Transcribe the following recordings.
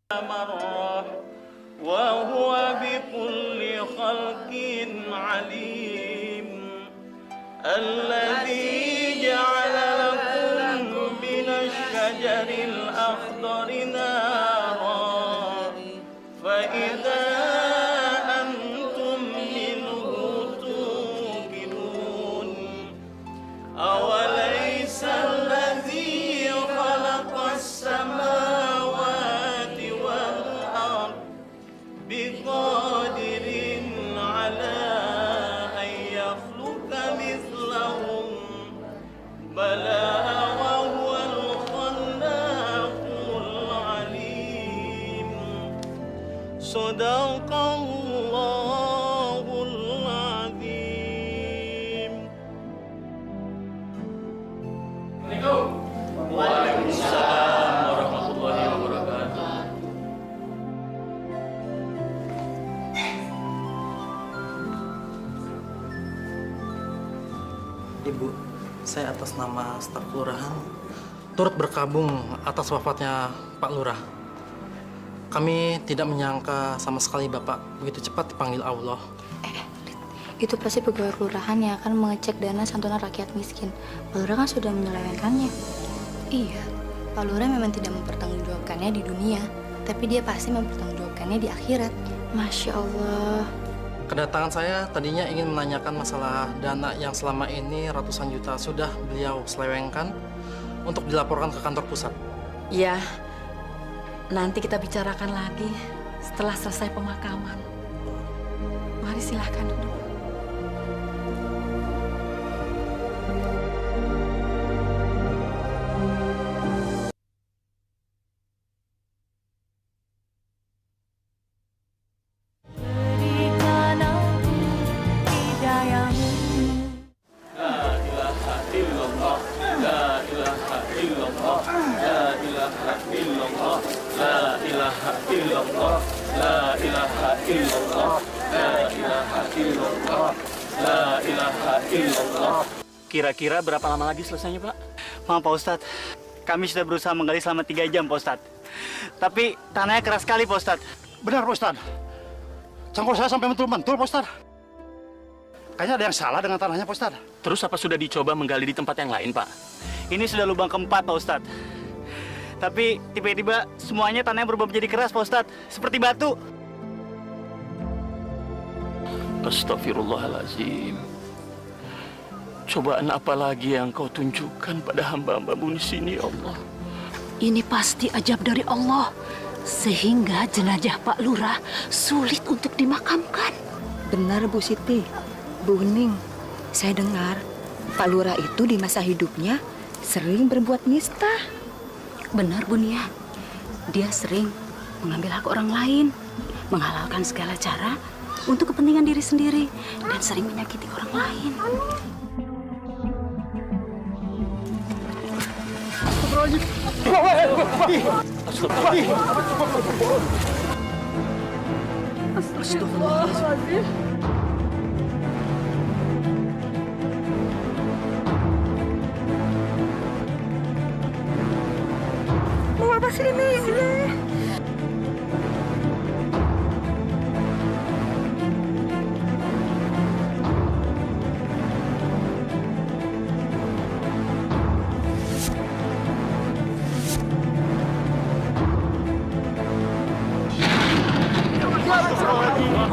مرة وهو بكل خلق عليم الذي جعل لكم من الشجر الأخضر نارا فإذا أنتم منه توقدون أوليس الذي خلق السماوات والأرض بقادر على أن يخلق مثلهم بلى وهو الخلاق العليم صدق الله العظيم. Waalaikumsalam warahmatullahi wabarakatuh. Ibu, saya atas nama staf kelurahan turut berkabung atas wafatnya Pak Lurah. Kami tidak menyangka sama sekali Bapak begitu cepat dipanggil Allah. Itu pasti pegawai kelurahan yang akan mengecek dana santunan rakyat miskin. Pak Lurah kan sudah menyelewengkannya. Iya, Pak Lurah memang tidak mempertanggungjawabkannya di dunia, tapi dia pasti mempertanggungjawabkannya di akhirat. Masya Allah. Kedatangan saya tadinya ingin menanyakan masalah dana yang selama ini ratusan juta sudah beliau selewengkan untuk dilaporkan ke kantor pusat. Ya, nanti kita bicarakan lagi setelah selesai pemakaman. Mari silahkan duduk. Kira-kira berapa lama lagi selesainya, Pak? Maaf, Pak Ustadz. Kami sudah berusaha menggali selama 3 jam, Pak Ustadz. Tapi tanahnya keras sekali, Pak Ustadz. Benar, Pak Ustadz. Cangkul saya sampai mentul-mentul, Pak Ustadz. Kayaknya ada yang salah dengan tanahnya, Pak Ustadz. Terus apa sudah dicoba menggali di tempat yang lain, Pak? Ini sudah lubang keempat, Pak Ustadz. Tapi tiba-tiba semuanya tanahnya berubah menjadi keras, Pak Ustadz. Seperti batu. Astagfirullahaladzim. Cobaan apa lagi yang kau tunjukkan pada hamba-hambamu di sini, ya Allah? Ini pasti ajab dari Allah, sehingga jenazah Pak Lurah sulit untuk dimakamkan. Benar, Bu Siti. Bu Hening, saya dengar Pak Lurah itu di masa hidupnya sering berbuat nista. Benar, Bu Nia. Dia sering mengambil hak orang lain, menghalalkan segala cara untuk kepentingan diri sendiri, dan sering menyakiti orang lain. Astagfirullahaladzim. Mau apa sih ini?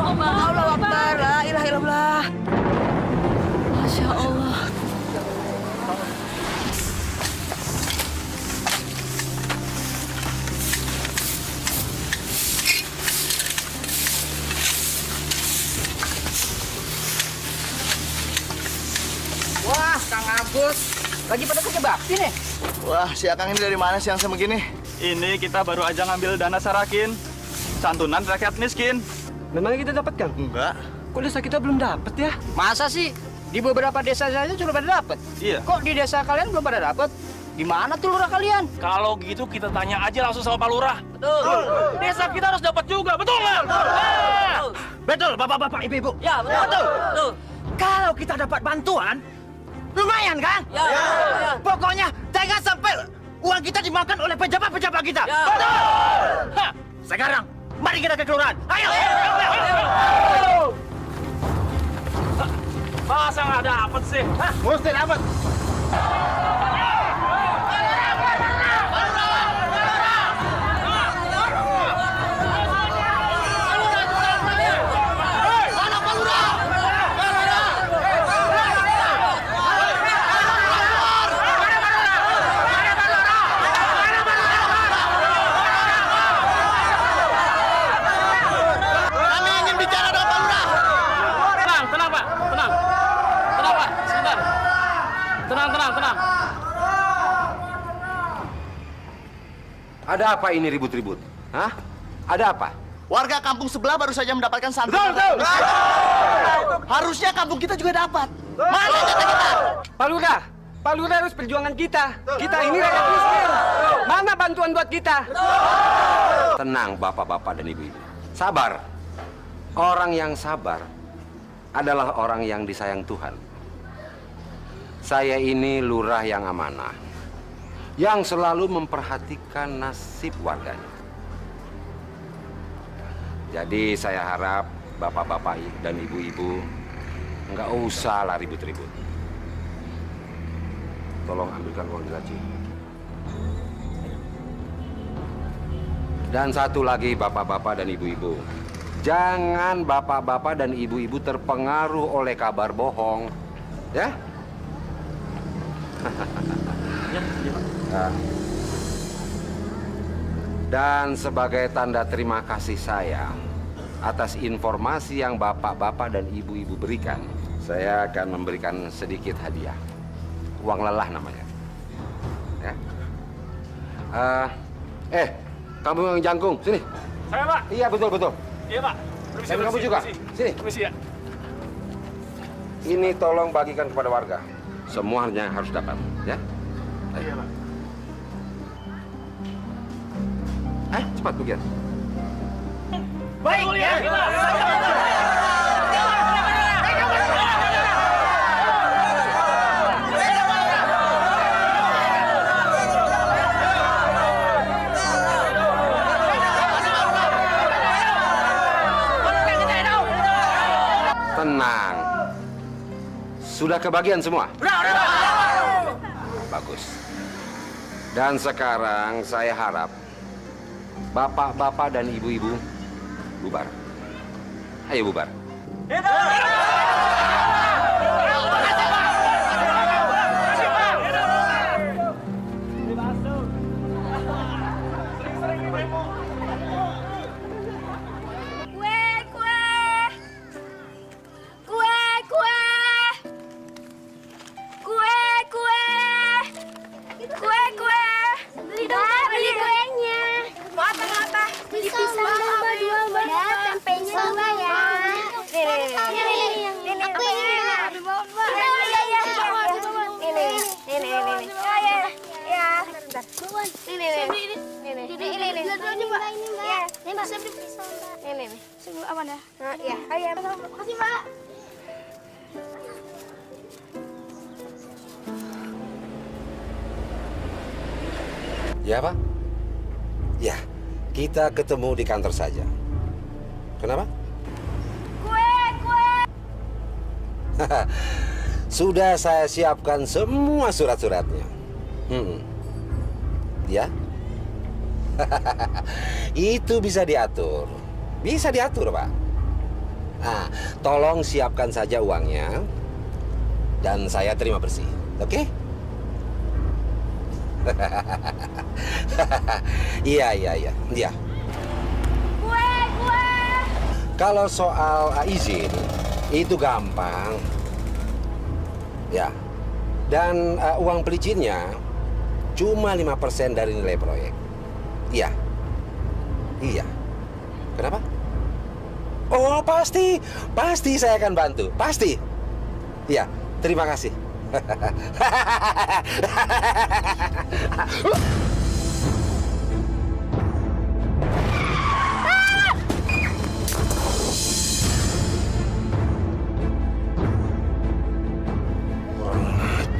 Allah Akbar, la ilaha illallah. Masya Allah. Wah, Kang Agus, lagi pada kerja bakti nih. Wah, si Akang ini dari mana siang begini? Ini kita baru aja ngambil dana sarakin. Santunan rakyat miskin. Memang kita dapatkan? Enggak. Kok desa kita belum dapat ya? Masa sih? Di beberapa desa saja sudah pada dapat. Iya. Kok di desa kalian belum pada dapat? Di mana tuh lurah kalian? Kalau gitu kita tanya aja langsung sama Pak Lurah. Betul. Desa kita harus dapat juga, betul nggak? Betul, bapak-bapak, ibu-ibu. Ya, betul. Kalau kita dapat bantuan, lumayan kan? Ya. Pokoknya jangan sampai uang kita dimakan oleh pejabat-pejabat kita. Ya. Betul. Hah, Sekarang, mari kita ke kelurahan. Ayo! Masa nggak dapet sih? Hah? Mesti dapat. Tenang. Ada apa ini ribut-ribut? Hah? Ada apa? Warga kampung sebelah baru saja mendapatkan santunan. Betul. Harusnya kampung kita juga dapat. Mana jatah kita? Pak Lurah harus perjuangan kita. Kita ini rakyat miskin. Mana bantuan buat kita? Tenang bapak-bapak dan ibu-ibu. Sabar. Orang yang sabar adalah orang yang disayang Tuhan. Saya ini lurah yang amanah, yang selalu memperhatikan nasib warganya. Jadi saya harap bapak-bapak dan ibu-ibu nggak usah lah ribut-ribut. Tolong ambilkan uang di laci. Dan satu lagi bapak-bapak dan ibu-ibu, jangan bapak-bapak dan ibu-ibu terpengaruh oleh kabar bohong, ya? Dan sebagai tanda terima kasih saya atas informasi yang bapak-bapak dan ibu-ibu berikan, saya akan memberikan sedikit hadiah. Uang lelah namanya. Ya. Kamu yang jangkung, sini. Saya, Pak. Iya, betul. Iya, Pak. Dan kamu juga. Sini. Permisi ya. Ini tolong bagikan kepada warga. Semuanya harus dapat, ya? Iya, Pak. Cepat bagian. Baik, ya. Tenang. Sudah kebagian semua? Bagus. Dan sekarang saya harap bapak-bapak dan ibu-ibu bubar. Ayo bubar. Ya, Pak? Ya, kita ketemu di kantor saja. Kenapa? Sudah saya siapkan semua surat-suratnya. Ya? Itu bisa diatur. Bisa diatur, Pak. Nah, tolong siapkan saja uangnya. Dan saya terima bersih. Oke? Iya. Kalau soal izin itu gampang, ya. Dan uang pelicinnya cuma 5% dari nilai proyek. Iya. Kenapa? Oh pasti saya akan bantu, pasti. Iya, terima kasih.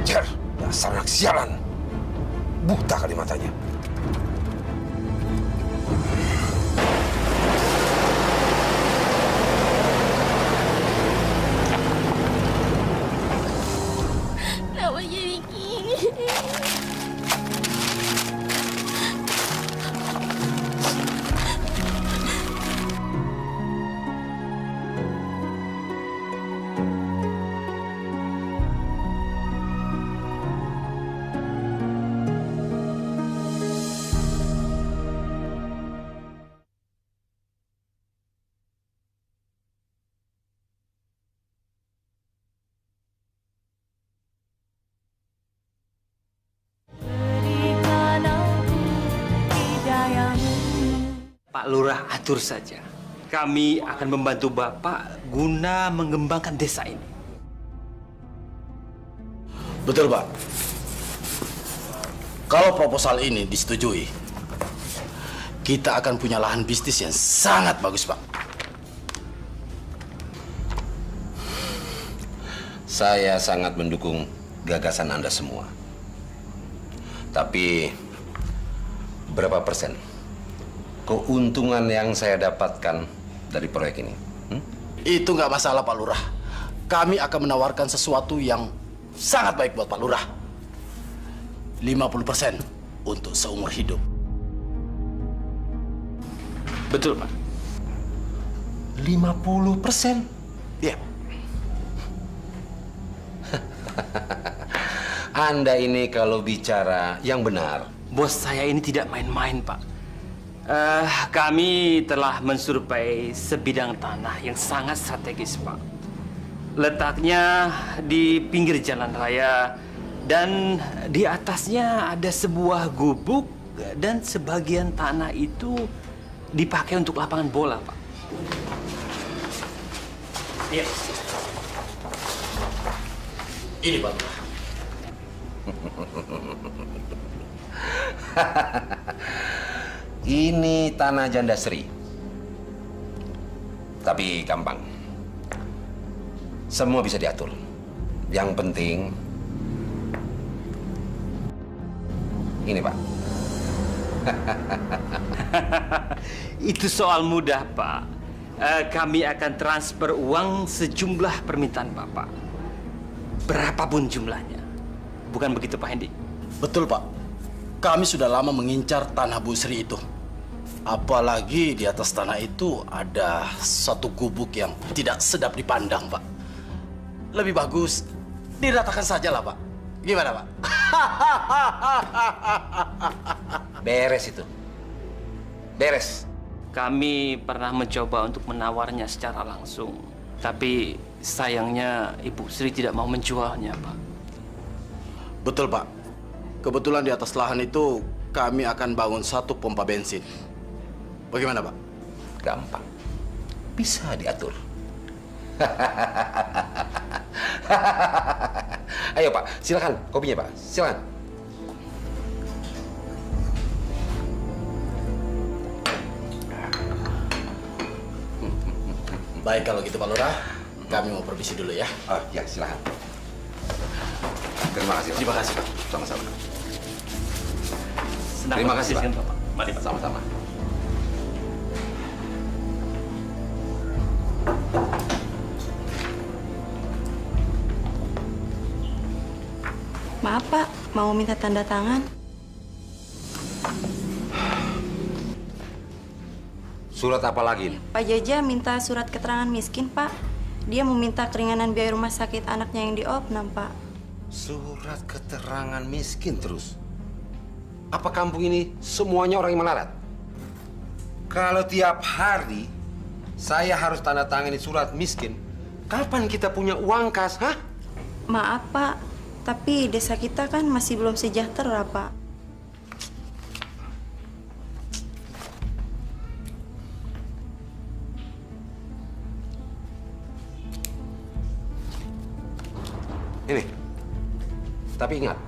Ajar, dasar anak sialan. Buta kali matanya. Pak Lurah, atur saja. Kami akan membantu Bapak guna mengembangkan desa ini. Betul, Pak. Kalau proposal ini disetujui, kita akan punya lahan bisnis yang sangat bagus, Pak. Saya sangat mendukung gagasan Anda semua. Tapi berapa persen keuntungan yang saya dapatkan dari proyek ini? Itu nggak masalah, Pak Lurah. Kami akan menawarkan sesuatu yang sangat baik buat Pak Lurah. 50% untuk seumur hidup. Betul, Pak. 50%? Ya. Anda ini kalau bicara yang benar. Bos saya ini tidak main-main, Pak. Kami telah mensurvei sebidang tanah yang sangat strategis, Pak. Letaknya di pinggir jalan raya dan di atasnya ada sebuah gubuk dan sebagian tanah itu dipakai untuk lapangan bola, Pak. Iya. Ini, Pak Lurah. Ini tanah janda Sri. Tapi gampang. Semua bisa diatur. Yang penting ini, Pak. Itu soal mudah, Pak. Kami akan transfer uang sejumlah permintaan Bapak. Berapapun jumlahnya. Bukan begitu, Pak Hendi? Betul, Pak. Kami sudah lama mengincar tanah Bu Sri itu. Apalagi di atas tanah itu ada satu gubuk yang tidak sedap dipandang, Pak. Lebih bagus diratakan saja lah, Pak. Gimana, Pak? Beres itu. Beres. Kami pernah mencoba untuk menawarnya secara langsung. Tapi sayangnya Ibu Sri tidak mau menjualnya, Pak. Betul, Pak. Kebetulan di atas lahan itu kami akan bangun satu pompa bensin. Bagaimana, Pak? Gampang. Bisa diatur. Ayo, Pak. Silakan kopinya, Pak. Silakan. Baik kalau gitu, Pak Lurah. Kami mau permisi dulu ya. Oh, ya, silakan. Terima kasih, Pak. Terima kasih, Pak. Sama-sama. Terima kasih, Pak. Mari, Pak. Sama-sama. Maaf, Pak. Mau minta tanda tangan? Surat apa lagi? Pak Jaja minta surat keterangan miskin, Pak. Dia meminta keringanan biaya rumah sakit anaknya yang di Opnam, Pak. Surat keterangan miskin terus. Apa kampung ini semuanya orang yang melarat? Kalau tiap hari saya harus tanda tangani surat miskin, kapan kita punya uang kas, hah? Maaf, Pak. Tapi desa kita kan masih belum sejahtera, Pak. Ini. Tapi ingat,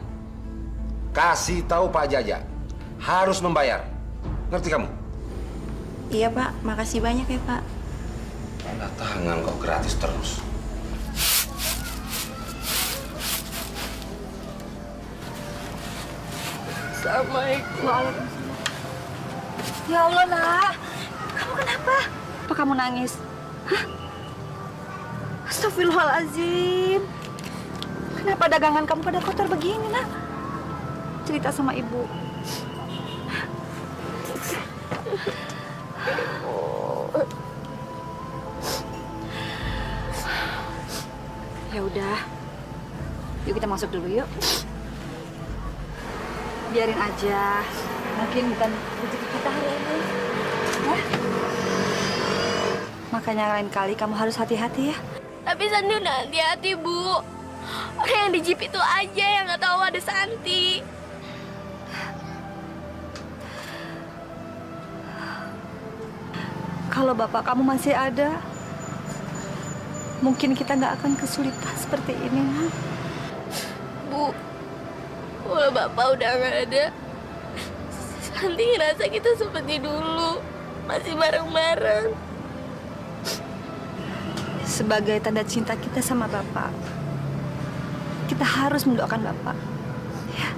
kasih tahu Pak Jaja, harus membayar. Ngerti kamu? Iya, Pak. Makasih banyak ya, Pak. Tanda tangan kok gratis terus. Assalamualaikum. Ya Allah, Nak. Kamu kenapa? Apa kamu nangis? Hah? Astagfirullahaladzim. Kenapa dagangan kamu pada kotor begini, Nak? Cerita sama Ibu. Ya udah. Yuk kita masuk dulu yuk. Biarin aja. Mungkin bukan rezeki kita hari ini. Ya? Makanya lain kali kamu harus hati-hati ya. Tapi Santi udah hati-hati, Bu. Orang yang di jeep itu aja yang nggak tahu ada Santi. Kalau bapak kamu masih ada, mungkin kita nggak akan kesulitan seperti ini, Nak. Bu, kalau Bapak udah nggak ada, Santi ngerasa kita seperti dulu, masih bareng-bareng. Sebagai tanda cinta kita sama bapak, kita harus mendoakan bapak. Ya.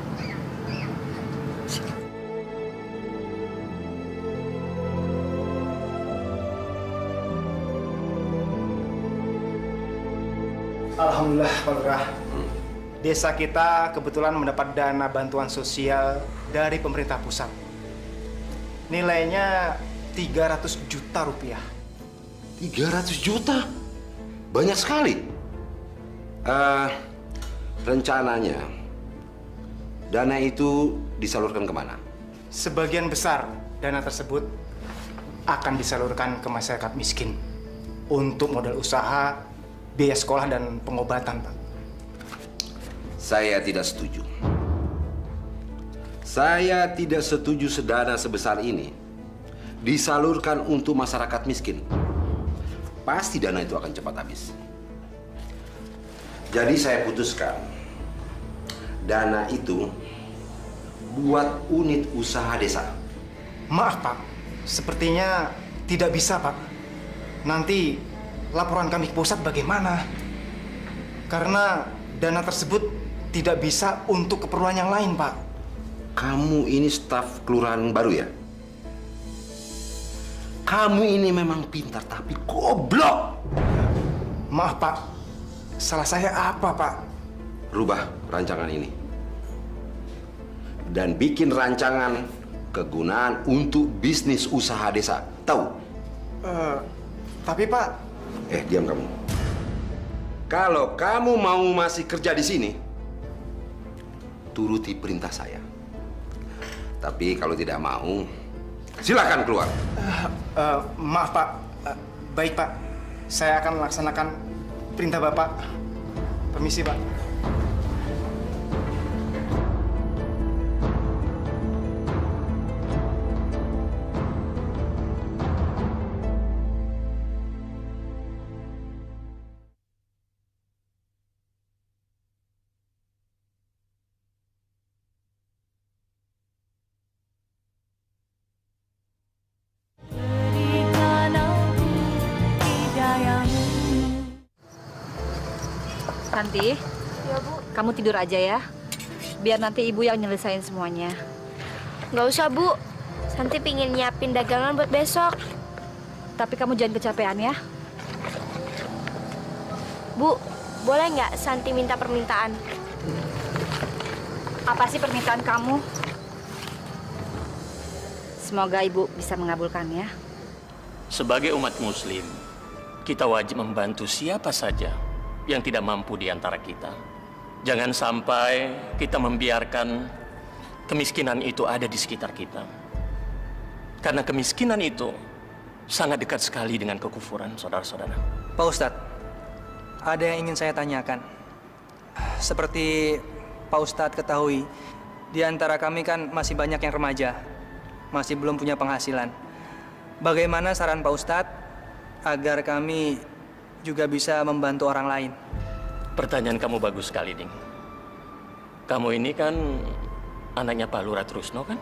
Alhamdulillah, Pak Lurah. Desa kita kebetulan mendapat dana bantuan sosial dari pemerintah pusat. Nilainya 300 juta rupiah. 300 juta? Banyak sekali. Rencananya, dana itu disalurkan kemana? Sebagian besar dana tersebut akan disalurkan ke masyarakat miskin untuk modal usaha, biaya sekolah, dan pengobatan, Pak. Saya tidak setuju. Saya tidak setuju sedana sebesar ini disalurkan untuk masyarakat miskin. Pasti dana itu akan cepat habis. Jadi saya putuskan, dana itu buat unit usaha desa. Maaf, Pak. Sepertinya tidak bisa, Pak. Nanti laporan kami ke pusat bagaimana? Karena dana tersebut tidak bisa untuk keperluan yang lain, Pak. Kamu ini staf kelurahan baru ya? Kamu ini memang pintar tapi goblok. Maaf, Pak. Salah saya apa, Pak? Rubah rancangan ini. Dan bikin rancangan kegunaan untuk bisnis usaha desa. Tahu? Tapi, Pak... Diam kamu. Kalau kamu mau masih kerja di sini, turuti perintah saya. Tapi kalau tidak mau, silakan keluar. Maaf, Pak. Baik, Pak. Saya akan melaksanakan perintah Bapak. Permisi, Pak. Santi, Ya, Bu. kamu tidur aja ya. Biar nanti ibu yang nyelesain semuanya. Nggak usah, Bu. Santi pingin nyiapin dagangan buat besok. Tapi kamu jangan kecapean ya. Bu, boleh nggak Santi minta permintaan? Apa sih permintaan kamu? Semoga ibu bisa mengabulkannya. Sebagai umat muslim, kita wajib membantu siapa saja yang tidak mampu di antara kita. Jangan sampai kita membiarkan kemiskinan itu ada di sekitar kita. Karena kemiskinan itu sangat dekat sekali dengan kekufuran, saudara-saudara. Pak Ustadz, ada yang ingin saya tanyakan. Seperti Pak Ustadz ketahui, di antara kami kan masih banyak yang remaja, masih belum punya penghasilan. Bagaimana saran Pak Ustadz agar kami juga bisa membantu orang lain? Pertanyaan kamu bagus sekali, Ding. Kamu ini kan anaknya Pak Lurah Trusno, kan?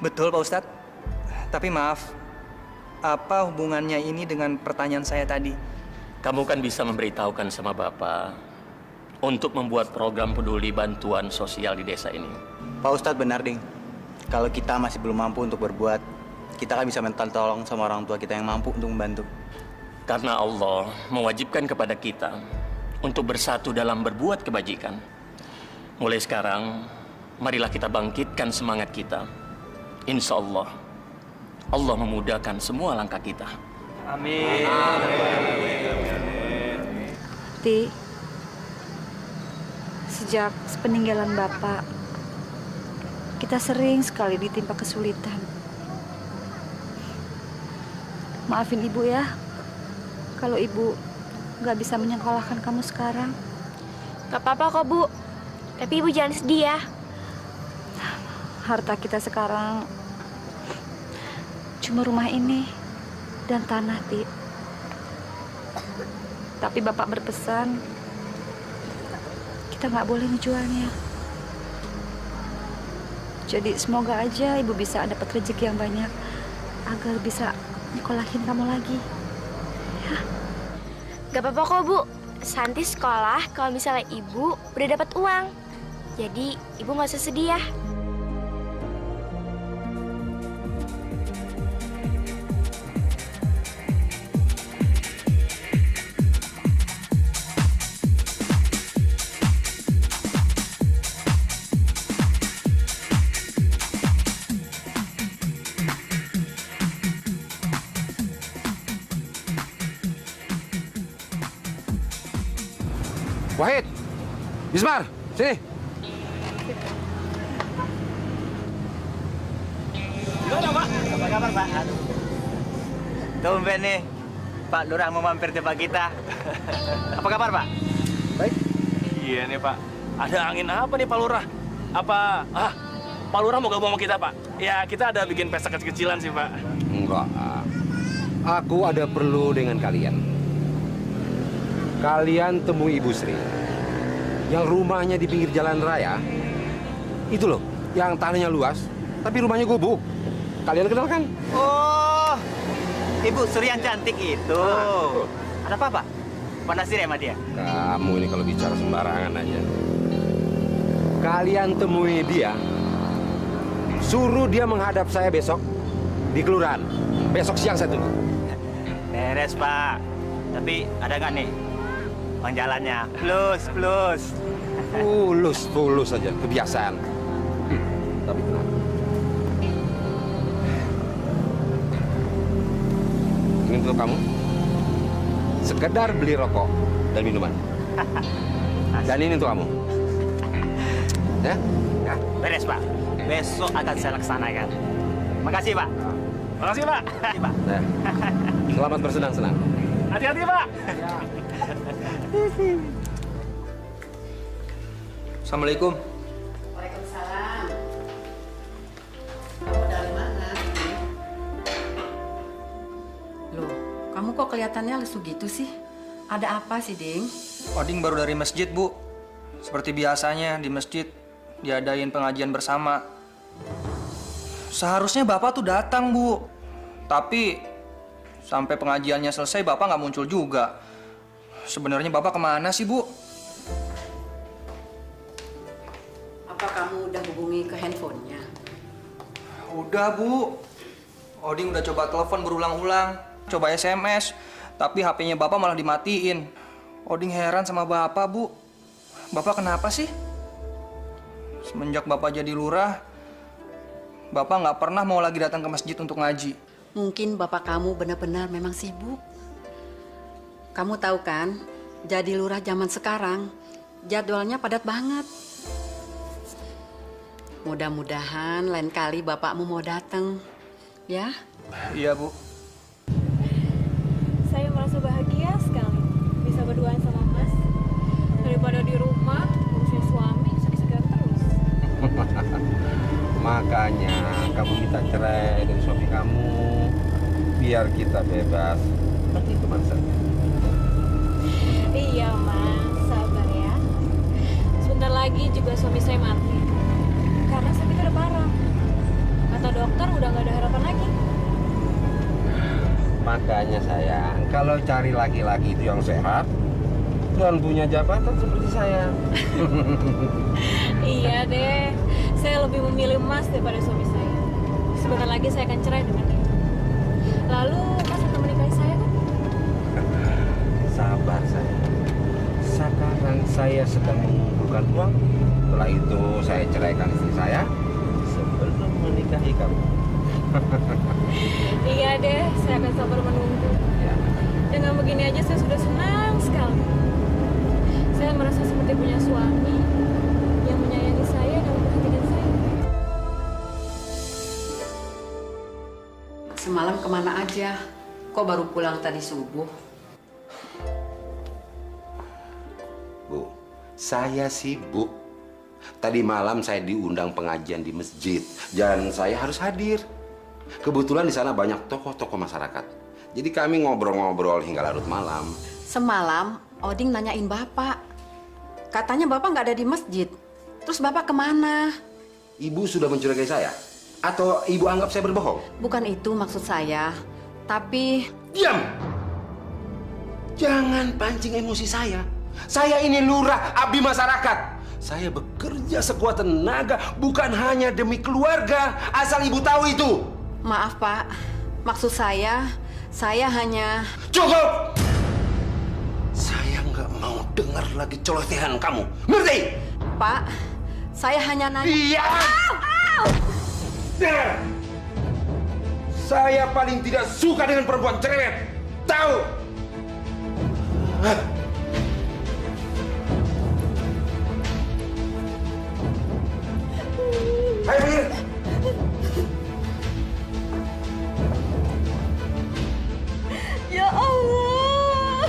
Betul, Pak Ustadz. Tapi maaf, apa hubungannya ini dengan pertanyaan saya tadi? Kamu kan bisa memberitahukan sama Bapak untuk membuat program peduli bantuan sosial di desa ini. Pak Ustadz benar, Ding. Kalau kita masih belum mampu untuk berbuat, kita kan bisa minta tolong sama orang tua kita yang mampu untuk membantu. Karena Allah mewajibkan kepada kita untuk bersatu dalam berbuat kebajikan. Mulai sekarang, marilah kita bangkitkan semangat kita. Insya Allah, Allah memudahkan semua langkah kita. Amin. Ti, sejak sepeninggalan Bapak, kita sering sekali ditimpa kesulitan. Maafin Ibu ya, kalau Ibu nggak bisa menyekolahkan kamu sekarang. Gak apa-apa kok, Bu. Tapi Ibu jangan sedih ya. Harta kita sekarang cuma rumah ini. dan tanah, Ti. Tapi Bapak berpesan, kita nggak boleh menjualnya. Jadi semoga aja Ibu bisa dapat rezeki yang banyak agar bisa nyekolahin kamu lagi. Ya. Gak apa-apa kok, Bu. Santi sekolah kalau misalnya Ibu udah dapat uang. Jadi Ibu nggak usah sedih ya. Wahid, Bismar, sini. Gimana, Pak? Apa kabar, Pak? Tumben nih, Pak Lurah mau mampir tempat kita. Apa kabar, Pak? Baik. Iya nih Pak, ada angin apa nih Pak Lurah? Apa, Pak Lurah mau gabung sama kita Pak? Ya kita ada bikin pesta kecil-kecilan sih Pak. Enggak. Aku ada perlu dengan kalian. Kalian temui Ibu Sri yang rumahnya di pinggir jalan raya. Itu loh, yang tanahnya luas, tapi rumahnya gubuk. Kalian kenal kan? Oh, Ibu Sri yang cantik itu. Ada apa, Pak? Panasir ya sama dia? Kamu ini kalau bicara sembarangan aja. Kalian temui dia, suruh dia menghadap saya besok di kelurahan. Besok siang saya tunggu. Beres, Pak. Tapi ada nggak nih uang jalannya? Plus. Fulus saja, kebiasaan. Tapi tenang. Ini untuk kamu. Sekedar beli rokok dan minuman. Dan ini untuk kamu. Ya? Ya. Beres, Pak. Besok akan saya laksanakan. Makasih, Pak. Makasih Pak. Makasih, Pak. Ya. Selamat bersenang-senang. Hati-hati Pak. Assalamualaikum. Waalaikumsalam. Kamu dari mana? Loh, kamu kok kelihatannya lesu gitu sih? Ada apa sih, Ding? Oding baru dari masjid, Bu. Seperti biasanya di masjid diadain pengajian bersama. Seharusnya Bapak tuh datang, Bu. Tapi sampai pengajiannya selesai Bapak nggak muncul juga. Sebenarnya Bapak kemana sih, Bu? Apa kamu udah hubungi ke handphonenya? Udah, Bu. Oding udah coba telepon berulang-ulang, coba SMS, tapi HP-nya Bapak malah dimatiin. Oding heran sama Bapak, Bu. Bapak kenapa sih? Semenjak Bapak jadi lurah, Bapak nggak pernah mau lagi datang ke masjid untuk ngaji. Mungkin bapak kamu benar-benar memang sibuk. Kamu tahu kan, jadi lurah zaman sekarang, jadwalnya padat banget. Mudah-mudahan lain kali bapakmu mau datang, ya? Iya, Bu. Saya merasa bahagia sekali bisa berduaan sama Mas. Daripada di rumah, ngurusin suami, segar-segar terus. Makanya kamu minta cerai dari suami kamu biar kita bebas pergi kemana saja. Iya, Mas. Sabar ya. Sebentar lagi juga suami saya mati. Karena sakitnya udah parah. Kata dokter udah nggak ada harapan lagi. Makanya sayang, kalau cari laki-laki itu yang sehat dan punya jabatan seperti saya. Iya deh. Saya lebih memilih Mas daripada suami saya. Sebentar lagi saya akan cerai dengan dia. Lalu Mas akan menikahi saya kan? Sabar sayang. Sekarang saya sedang mengumpulkan uang. Setelah itu saya ceraikan istri saya sebelum menikahi kamu. Iya deh, saya akan sabar menunggu. Ya. Dengan begini aja saya sudah senang sekali. Saya merasa seperti punya suami yang menyayangi saya dan memperhatikan saya. Semalam kemana aja? Kok baru pulang tadi subuh? Bu, saya sibuk. Tadi malam saya diundang pengajian di masjid dan saya harus hadir. Kebetulan di sana banyak tokoh-tokoh masyarakat. Jadi kami ngobrol-ngobrol hingga larut malam. Semalam Oding nanyain Bapak. Katanya Bapak nggak ada di masjid. Terus Bapak kemana? Ibu sudah mencurigai saya? Atau ibu anggap saya berbohong? Bukan itu maksud saya. Tapi... Diam! Jangan pancing emosi saya. Saya ini lurah, abdi masyarakat. Saya bekerja sekuat tenaga bukan hanya demi keluarga. Asal ibu tahu itu. Maaf Pak, maksud saya hanya... Cukup! Saya nggak mau dengar lagi celotehan kamu. Ngerti? Pak, saya hanya nanya... Iya! Saya paling tidak suka dengan perempuan cerewet. Tahu? Ayo pergi. Ya Allah.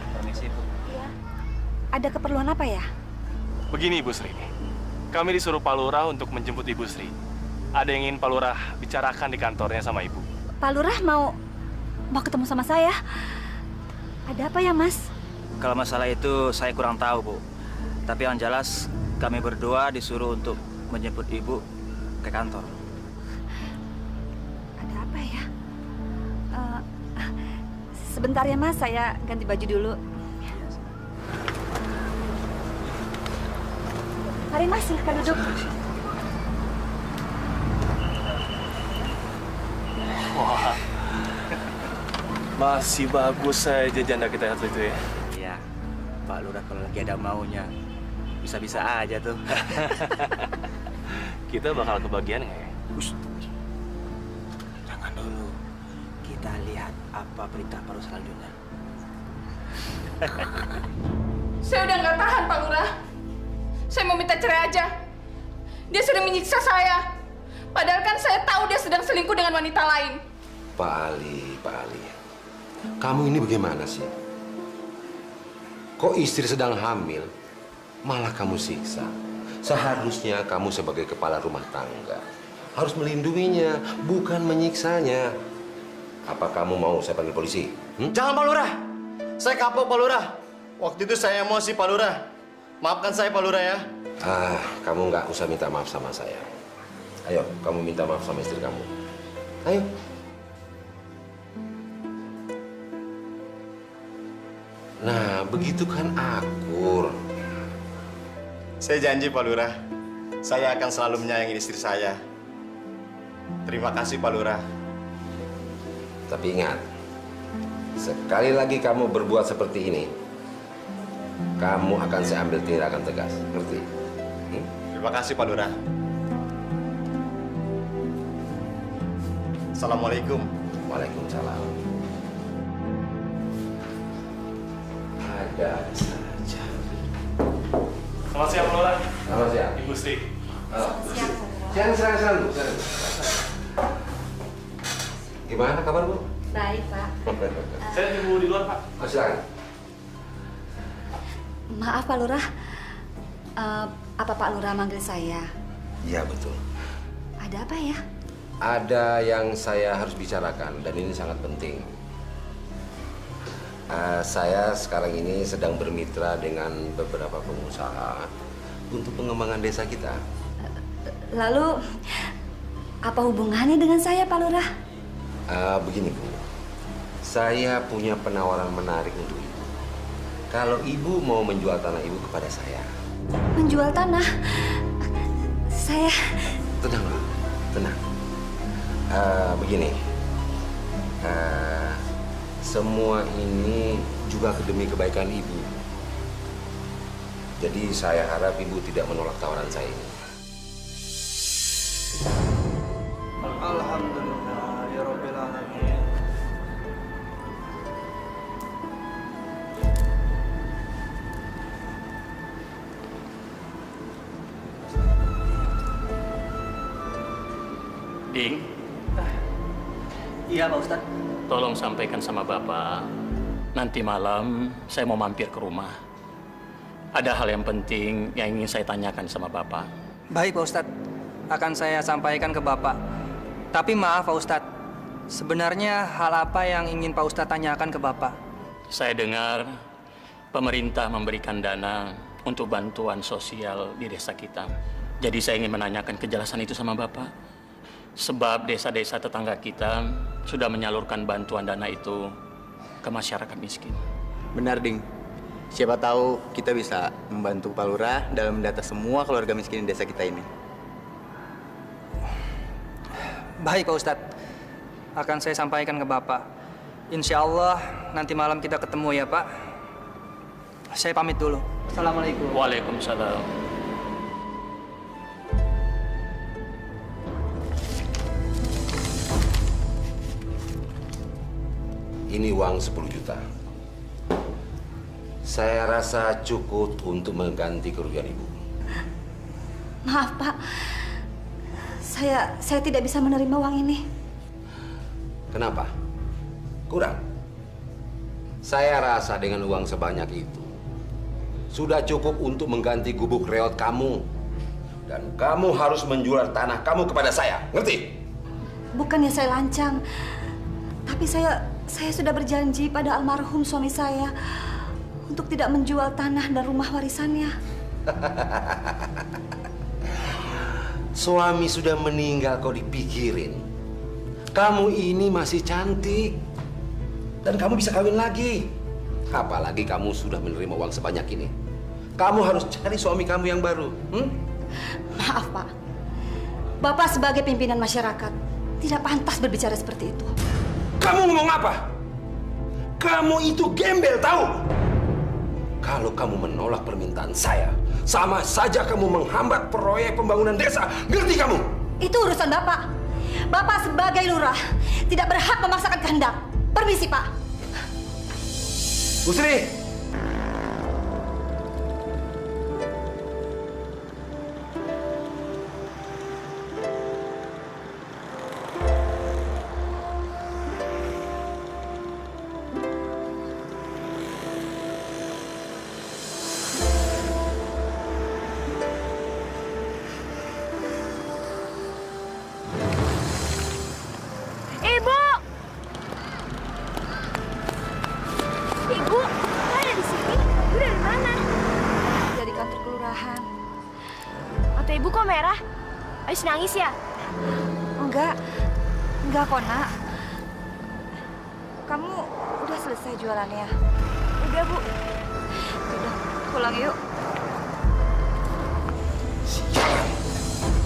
Permisi, Bu. Ada keperluan apa ya? Begini, Ibu Sri. Kami disuruh Pak Lurah untuk menjemput Ibu Sri. Ada yang ingin Pak Lurah bicarakan di kantornya sama Ibu. Pak Lurah mau ketemu sama saya. Ada apa ya, Mas? Kalau masalah itu saya kurang tahu, Bu. Tapi yang jelas kami berdua disuruh untuk menjemput Ibu ke kantor. Ada apa ya? Sebentar ya, Mas. Saya ganti baju dulu. Mari, Mas. Silahkan duduk. Wah, masih bagus saja janda kita itu ya. Iya, Pak Lurah kalau lagi ada maunya, bisa-bisa aja tuh. Kita bakal kebagian nggak ya? Jangan dulu. Kita lihat apa perintah baru selanjutnya. Saya udah nggak tahan, Pak Lurah. Saya mau minta cerai aja. Dia sudah menyiksa saya. Padahal kan saya tahu dia sedang selingkuh dengan wanita lain. Pak Ali. Kamu ini bagaimana sih? Kok istri sedang hamil, malah kamu siksa? Seharusnya kamu sebagai kepala rumah tangga harus melindunginya, bukan menyiksanya. Apa kamu mau saya panggil polisi? Jangan, Pak Lurah. Saya kapok, Pak Lurah. Waktu itu saya emosi, Pak Lurah. Maafkan saya, Pak Lurah ya. Kamu nggak usah minta maaf sama saya. Ayo, kamu minta maaf sama istri kamu. Ayo. Nah, begitu kan akur. Saya janji, Pak Lurah. Saya akan selalu menyayangi istri saya. Terima kasih, Pak Lurah. Tapi ingat, sekali lagi kamu berbuat seperti ini, kamu akan saya ambil tindakan tegas. Ngerti? Terima kasih, Pak Lurah. Assalamualaikum. Waalaikumsalam. Ada saja. Selamat siang, Pak Lurah. Selamat siang. Ibu Sri. Siang, Bu. Gimana kabar, Bu? Baik, Pak. Saya tunggu di luar, Pak. Silakan. Maaf, Pak Lurah. Apa Pak Lurah manggil saya? Iya, betul. Ada apa ya? Ada yang saya harus bicarakan dan ini sangat penting. Saya sekarang ini sedang bermitra dengan beberapa pengusaha untuk pengembangan desa kita. Lalu, apa hubungannya dengan saya, Pak Lurah? Begini, Bu. Saya punya penawaran menarik untuk Ibu. Kalau Ibu mau menjual tanah Ibu kepada saya. Menjual tanah? Saya... Tenanglah, tenang. Begini. Semua ini juga demi kebaikan Ibu. Jadi saya harap Ibu tidak menolak tawaran saya ini. Alhamdulillah ya Rabbil Alamin. Ding. Iya Pak Ustadz. Tolong sampaikan sama Bapak, nanti malam saya mau mampir ke rumah. Ada hal yang penting yang ingin saya tanyakan sama Bapak. Baik Pak Ustadz, akan saya sampaikan ke Bapak. Tapi maaf Pak Ustadz, sebenarnya hal apa yang ingin Pak Ustadz tanyakan ke Bapak? Saya dengar pemerintah memberikan dana untuk bantuan sosial di desa kita. Jadi saya ingin menanyakan kejelasan itu sama Bapak. Sebab desa-desa tetangga kita sudah menyalurkan bantuan dana itu ke masyarakat miskin. Benar, Ding. Siapa tahu kita bisa membantu Pak Lurah dalam mendata semua keluarga miskin di desa kita ini. Baik Pak Ustadz, akan saya sampaikan ke Bapak. Insya Allah nanti malam kita ketemu ya Pak. Saya pamit dulu. Assalamualaikum. Waalaikumsalam. Ini uang 10 juta. Saya rasa cukup untuk mengganti kerugian Ibu. Maaf Pak, saya tidak bisa menerima uang ini. Kenapa? Kurang? Saya rasa dengan uang sebanyak itu sudah cukup untuk mengganti gubuk reot kamu. Dan kamu harus menjual tanah kamu kepada saya, ngerti? Bukannya saya lancang, tapi saya sudah berjanji pada almarhum suami saya untuk tidak menjual tanah dan rumah warisannya. Suami sudah meninggal kok dipikirin. Kamu ini masih cantik. Dan kamu bisa kawin lagi. Apalagi kamu sudah menerima uang sebanyak ini. Kamu harus cari suami kamu yang baru. Maaf Pak, Bapak sebagai pimpinan masyarakat tidak pantas berbicara seperti itu. Kamu ngomong apa? Kamu itu gembel, tahu? Kalau kamu menolak permintaan saya, sama saja kamu menghambat proyek pembangunan desa. Ngerti kamu? Itu urusan Bapak. Bapak sebagai lurah tidak berhak memaksakan kehendak. Permisi, Pak. Bu Sri. Habis nangis ya? Enggak kok, Nak. Kamu udah selesai jualannya? Udah, Bu. Udah, pulang yuk.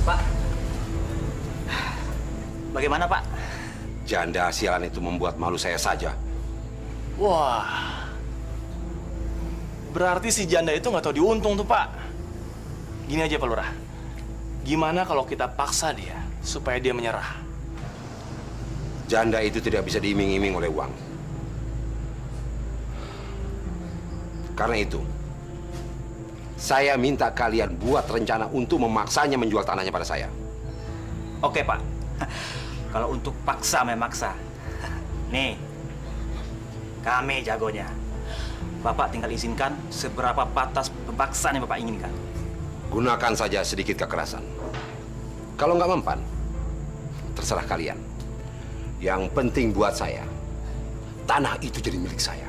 Pak. Bagaimana, Pak? Janda sialan itu membuat malu saya saja. Wah. Berarti si janda itu nggak tahu diuntung tuh, Pak. Gini aja, Pak Lurah. Gimana kalau kita paksa dia supaya dia menyerah? Janda itu tidak bisa diiming-iming oleh uang. Karena itu, saya minta kalian buat rencana untuk memaksanya menjual tanahnya pada saya. Oke, Pak. Kalau untuk paksa memaksa. Nih, kami jagonya. Bapak tinggal izinkan seberapa batas pemaksaan yang Bapak inginkan. Gunakan saja sedikit kekerasan. Kalau nggak mempan, terserah kalian. Yang penting buat saya, tanah itu jadi milik saya.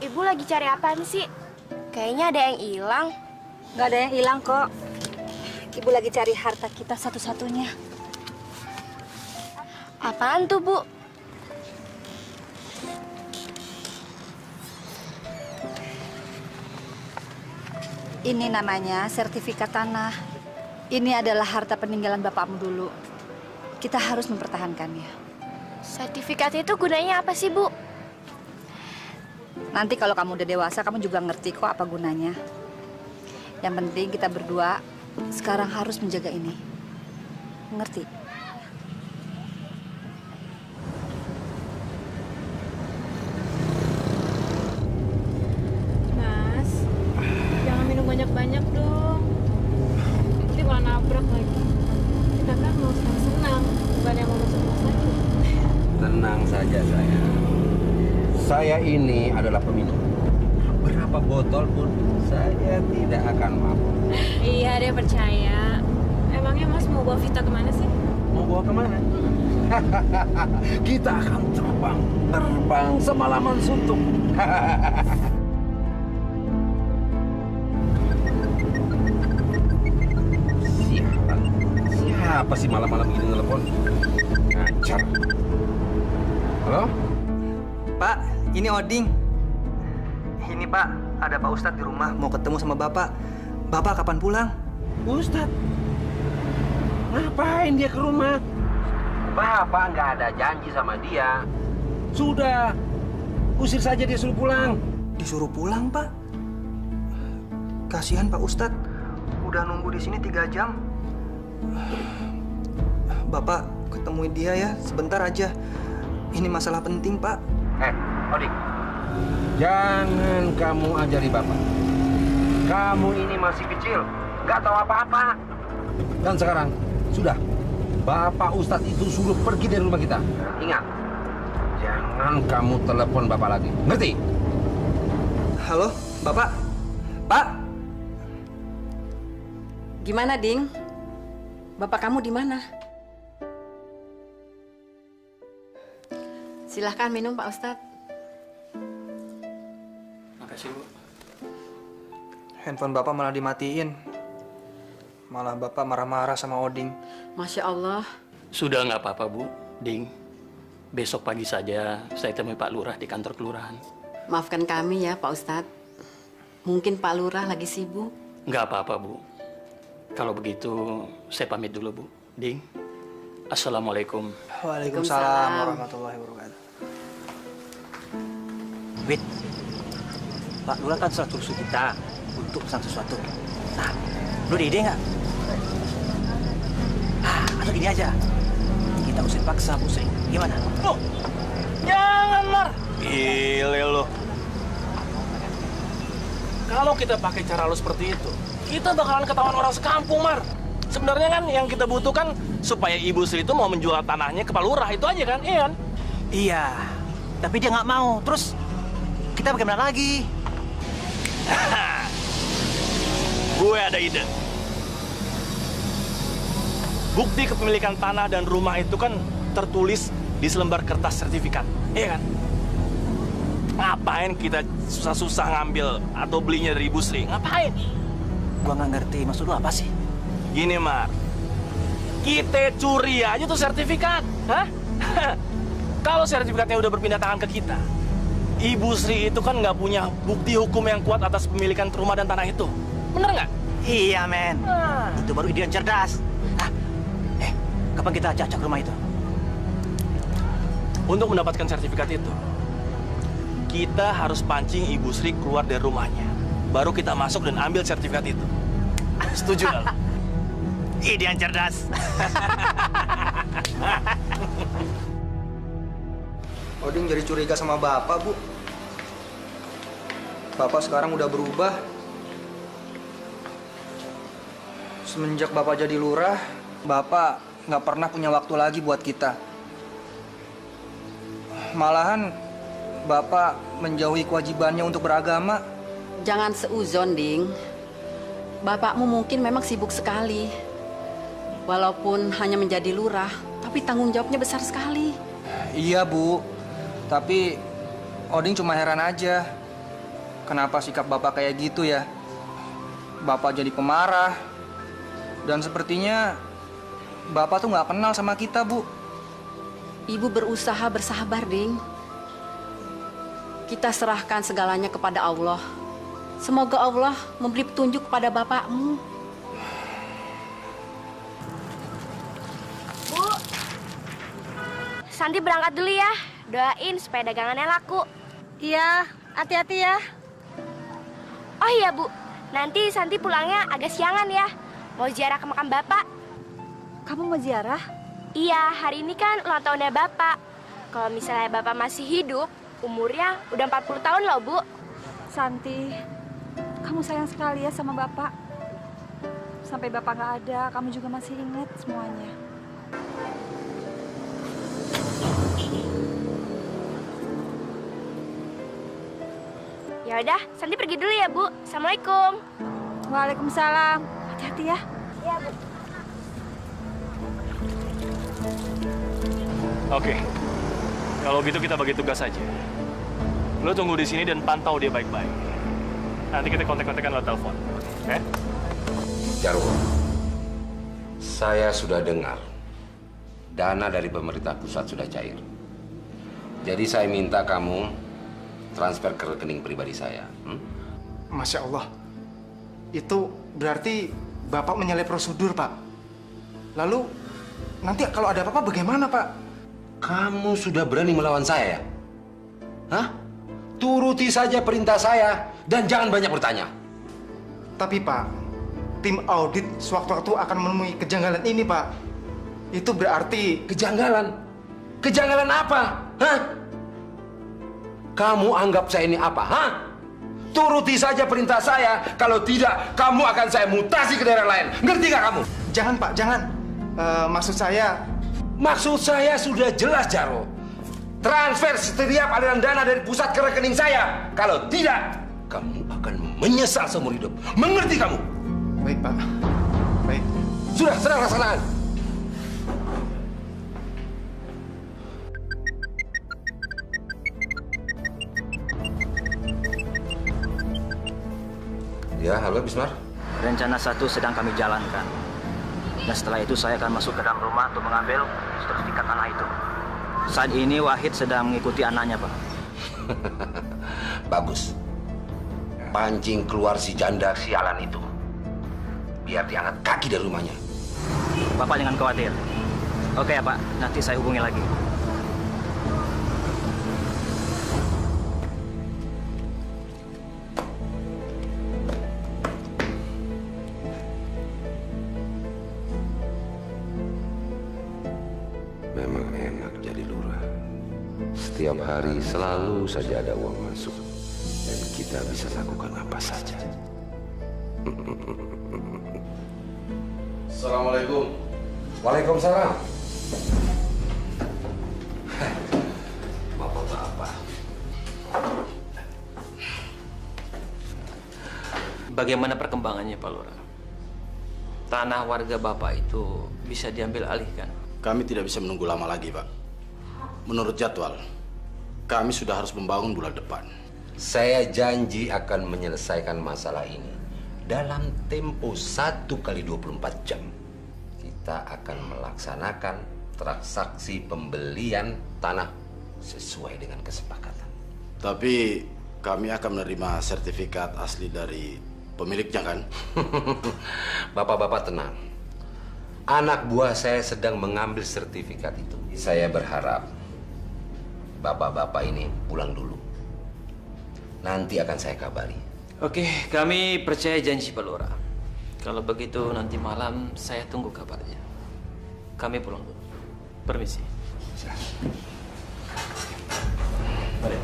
Ibu lagi cari apaan sih? Kayaknya ada yang hilang. Nggak ada yang hilang kok. Ibu lagi cari harta kita satu-satunya. Apaan tuh, Bu? Ini namanya sertifikat tanah. Ini adalah harta peninggalan bapakmu dulu. Kita harus mempertahankannya. Sertifikat itu gunanya apa sih, Bu? Nanti kalau kamu udah dewasa, kamu juga ngerti kok apa gunanya. Yang penting kita berdua sekarang harus menjaga ini. Ngerti? Mas, jangan minum banyak-banyak dong. Nanti malah nabrak lagi. Kita kan mau senang-senang, bukan yang mau masuk rumah sakit. Tenang saja saya. Saya ini adalah peminum. Berapa botol pun saya tidak akan mabuk. Iya, dia percaya. Emangnya Mas mau bawa Vita kemana sih? Mau bawa kemana? Kita akan terbang semalaman suntuk. Siapa sih malam-malam begini telepon? Ngacar. Halo? Pak, ini Oding. Ini Pak, ada Pak Ustadz di rumah mau ketemu sama Bapak. Bapak kapan pulang? Ustadz? Ngapain dia ke rumah? Bapak nggak ada janji sama dia. Sudah, usir saja dia suruh pulang. Disuruh pulang, Pak? Kasihan Pak Ustadz, udah nunggu di sini 3 jam. Bapak ketemuin dia ya, sebentar aja. Ini masalah penting, Pak. Odik, jangan kamu ajari Bapak. Kamu ini masih kecil, nggak tahu apa-apa. Dan sekarang, sudah. Bapak Ustadz itu suruh pergi dari rumah kita. Ingat, jangan kamu telepon Bapak lagi. Ngerti? Halo, Bapak? Pak? Gimana, Ding? Bapak kamu di mana? Silahkan minum, Pak Ustadz. Makasih, Bu. Handphone Bapak malah dimatiin. Malah Bapak marah-marah sama Oding. Masya Allah. Sudah nggak apa-apa, Bu. Ding, besok pagi saja saya temui Pak Lurah di kantor kelurahan. Maafkan kami ya, Pak Ustadz. Mungkin Pak Lurah lagi sibuk. Nggak apa-apa, Bu. Kalau begitu, saya pamit dulu, Bu. Ding, Assalamualaikum. Waalaikumsalam warahmatullahi wabarakatuh. Wit, Pak Lurah kan sudah suruh kita untuk pesan sesuatu. Nah, lu ada ide nggak? Atau gini aja, kita usir paksa Bu Sri. Gimana? Loh, jangan, Mar. Gile lo. Kalau kita pakai cara lo seperti itu, kita bakalan ketahuan orang sekampung, Mar. Sebenarnya kan yang kita butuhkan supaya Ibu Sri itu mau menjual tanahnya ke Pak Lurah, itu aja kan? Iya kan? Iya, tapi dia nggak mau. Terus kita bagaimana lagi? Gue ada ide. Bukti kepemilikan tanah dan rumah itu kan tertulis di selembar kertas sertifikat, iya kan? Ngapain kita susah-susah ngambil atau belinya dari Ibu Sri? Ngapain? Gua nggak ngerti, maksud lu apa sih? Gini, Mar. Kita curi aja tuh sertifikat. Hah? Kalau sertifikatnya udah berpindah tangan ke kita, Ibu Sri itu kan nggak punya bukti hukum yang kuat atas pemilikan rumah dan tanah itu. Bener nggak? Iya, men. Itu baru ide yang cerdas. Kapan kita acak rumah itu? Untuk mendapatkan sertifikat itu, kita harus pancing Ibu Sri keluar dari rumahnya. Baru kita masuk dan ambil sertifikat itu. Setuju nggak? Ide yang cerdas. Oding jadi curiga sama Bapak, Bu. Bapak sekarang udah berubah. Semenjak Bapak jadi lurah, Bapak nggak pernah punya waktu lagi buat kita. Malahan Bapak menjauhi kewajibannya untuk beragama. Jangan seuzon, Ding. Bapakmu mungkin memang sibuk sekali. Walaupun hanya menjadi lurah, tapi tanggung jawabnya besar sekali. Iya, Bu. Tapi Oding cuma heran aja. Kenapa sikap Bapak kayak gitu ya? Bapak jadi pemarah. Dan sepertinya Bapak tuh nggak kenal sama kita, Bu. Ibu berusaha bersabar, Ding. Kita serahkan segalanya kepada Allah. Semoga Allah memberi petunjuk kepada bapakmu. Bu, Santi berangkat dulu ya. Doain supaya dagangannya laku. Iya, hati-hati ya. Oh iya Bu, nanti Santi pulangnya agak siangan ya. Mau ziarah ke makam Bapak. Kamu mau ziarah? Iya, hari ini kan ulang tahunnya Bapak. Kalau misalnya Bapak masih hidup, umurnya udah 40 tahun loh, Bu. Santi, kamu sayang sekali ya sama Bapak. Sampai Bapak nggak ada, kamu juga masih ingat semuanya. Ya udah, Santi pergi dulu ya, Bu. Assalamualaikum. Waalaikumsalam. Hati-hati ya. Iya, Bu. Oke, kalau gitu kita bagi tugas aja. Lo tunggu di sini dan pantau dia baik-baik. Nanti kita kontak-kontakan lewat telepon, oke? Jarwo, saya sudah dengar dana dari pemerintah pusat sudah cair. Jadi saya minta kamu transfer ke rekening pribadi saya. Masya Allah, itu berarti Bapak menyalahi prosedur, Pak. Lalu nanti kalau ada apa-apa bagaimana, Pak? Kamu sudah berani melawan saya, ya? Hah? Turuti saja perintah saya dan jangan banyak bertanya. Tapi Pak, tim audit sewaktu-waktu akan menemui kejanggalan ini, Pak. Itu berarti... Kejanggalan? Kejanggalan apa? Hah? Kamu anggap saya ini apa? Hah? Turuti saja perintah saya. Kalau tidak, kamu akan saya mutasi ke daerah lain. Ngerti gak kamu? Jangan, Pak, jangan. Maksud saya... Maksud saya sudah jelas, Jarwo. Transfer setiap aliran dana dari pusat ke rekening saya. Kalau tidak, kamu akan menyesal seumur hidup. Mengerti kamu? Baik, Pak. Baik. Sudah, serang laksanakan. Ya, halo Bismar. Rencana 1 sedang kami jalankan. Dan setelah itu saya akan masuk ke dalam rumah untuk mengambil sertifikat tanah itu. Saat ini Wahid sedang mengikuti anaknya, Pak. Bagus. Pancing keluar si janda sialan itu. Biar diangkat kaki dari rumahnya. Bapak jangan khawatir. Oke ya, Pak. Nanti saya hubungi lagi. Memang enak jadi lurah. Setiap hari selalu saja ada uang masuk. Dan kita bisa lakukan apa saja. Assalamualaikum. Waalaikumsalam. Bapak-bapak. Bagaimana perkembangannya, Pak Lurah? Tanah warga Bapak itu bisa diambil alihkan? Kami tidak bisa menunggu lama lagi, Pak. Menurut jadwal, kami sudah harus membangun bulan depan. Saya janji akan menyelesaikan masalah ini dalam tempo 1 kali 24 jam. Kita akan melaksanakan transaksi pembelian tanah sesuai dengan kesepakatan. Tapi kami akan menerima sertifikat asli dari pemiliknya, kan? Bapak-bapak tenang. Anak buah saya sedang mengambil sertifikat itu. Saya berharap bapak-bapak ini pulang dulu. Nanti akan saya kabari. Oke, kami percaya janji Pak Lurah. Kalau begitu nanti malam saya tunggu kabarnya. Kami pulang dulu. Permisi. Mari.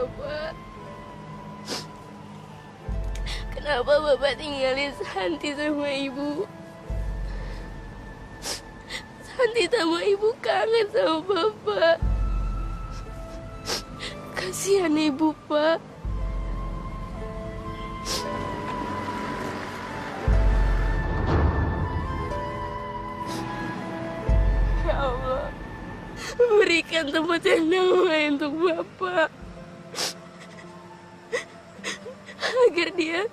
Bapak, kenapa Bapak tinggalin Santi sama Ibu? Santi sama Ibu kangen sama Bapak. Kasihan Ibu, Pak. Ya Allah, berikan tempat yang damai untuk Bapak. Agar dia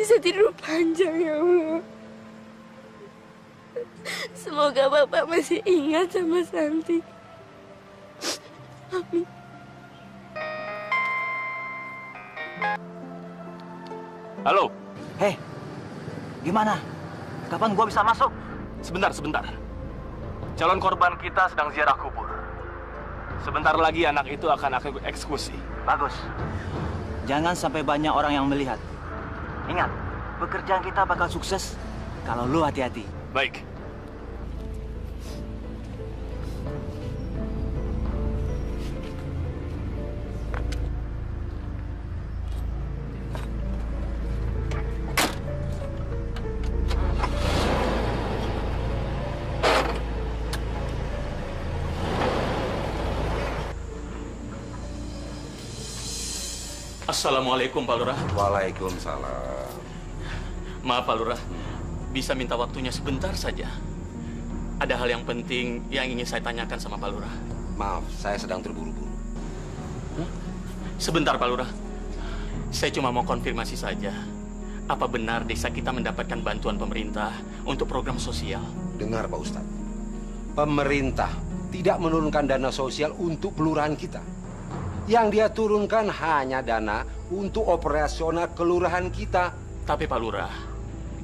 bisa tidur panjang, ya Allah. Semoga Bapak masih ingat sama Santi. Amin. Halo. Hei, gimana? Kapan gua bisa masuk? Sebentar. Calon korban kita sedang ziarah kubur. Sebentar lagi anak itu akan aku eksekusi. Bagus. Jangan sampai banyak orang yang melihat. Ingat, pekerjaan kita bakal sukses kalau lu hati-hati. Baik. Assalamualaikum, Pak Lurah. Waalaikumsalam. Maaf, Pak Lurah. Bisa minta waktunya sebentar saja. Ada hal yang penting yang ingin saya tanyakan sama Pak Lurah. Maaf, saya sedang terburu-buru. Sebentar, Pak Lurah. Saya cuma mau konfirmasi saja. Apa benar desa kita mendapatkan bantuan pemerintah untuk program sosial? Dengar, Pak Ustadz. Pemerintah tidak menurunkan dana sosial untuk kelurahan kita. Yang dia turunkan hanya dana untuk operasional kelurahan kita. Tapi Pak Lurah,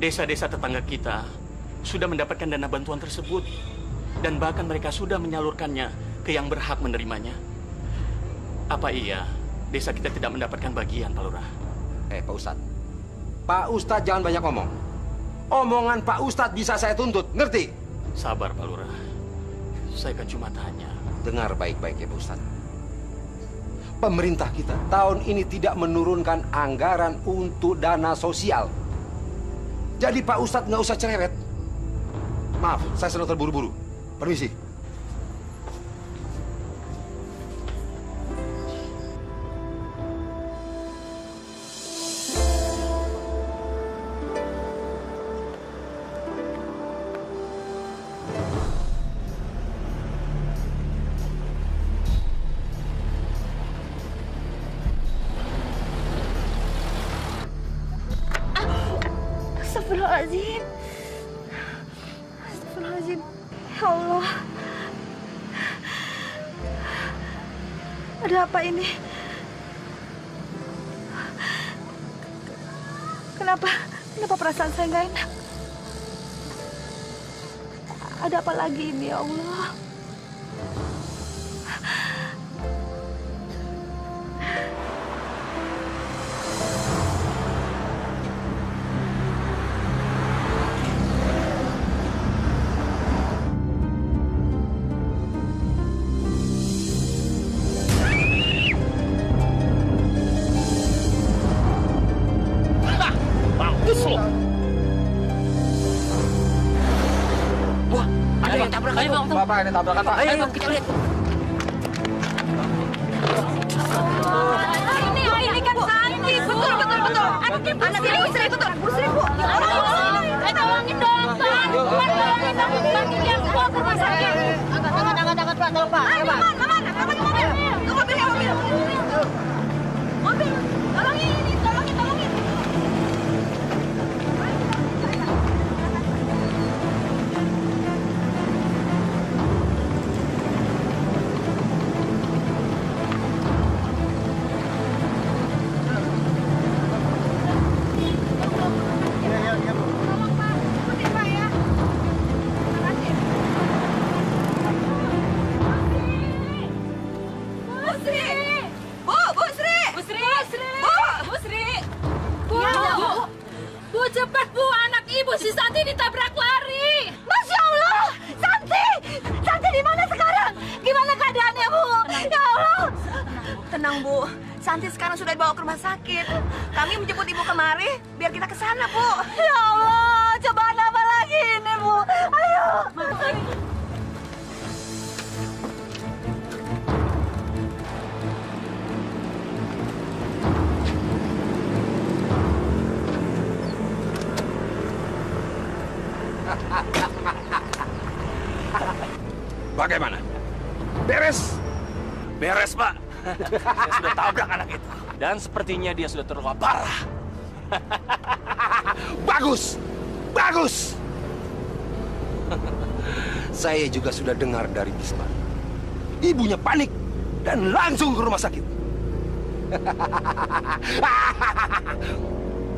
desa-desa tetangga kita sudah mendapatkan dana bantuan tersebut. Dan bahkan mereka sudah menyalurkannya ke yang berhak menerimanya. Apa iya desa kita tidak mendapatkan bagian, Pak Lurah? Pak Ustadz. Pak Ustadz jangan banyak ngomong. Omongan Pak Ustadz bisa saya tuntut, ngerti? Sabar, Pak Lurah. Saya kan cuma tanya. Dengar baik-baik ya, Pak Ustadz. Pemerintah kita tahun ini tidak menurunkan anggaran untuk dana sosial. Jadi Pak Ustadz nggak usah cerewet. Maaf, saya sedang terburu-buru. Permisi. Astagfirullahaladzim. Astagfirullahaladzim. Ya Allah. Ada apa ini? Kenapa perasaan saya nggak enak? Ada apa lagi ini, ya Allah? Bapak, ini tabrakan, Pak. Ayo, kita lihat. Ini kan Santi. Betul. Anaknya Bu Sri, betul. Bu Sri, Bu. Tolongin dong, Pak. Tolongin dong. Bantu dia bawa ke rumah sakit. Angkat, Pak. Tolong, Pak. Ayo, Pak. Angkat ke mobil. Ke mobil. Mobil. Tolongin. Cepat, Bu. Anak Ibu si Santi ditabrak lari. Masya Allah. Santi di mana sekarang? Gimana keadaannya, Bu? Ya Allah. Tenang, Bu. Santi sekarang sudah dibawa ke rumah sakit. Kami menjemput Ibu kemari biar kita ke sana, Bu. Ya Allah. Cobaan apa lagi ini, Bu? Ayo. Bagaimana? Beres? Beres, Pak. Saya sudah tabrak anak itu. Dan sepertinya dia sudah terluka parah. Bagus! Bagus! Saya juga sudah dengar dari Bisma. Ibunya panik dan langsung ke rumah sakit.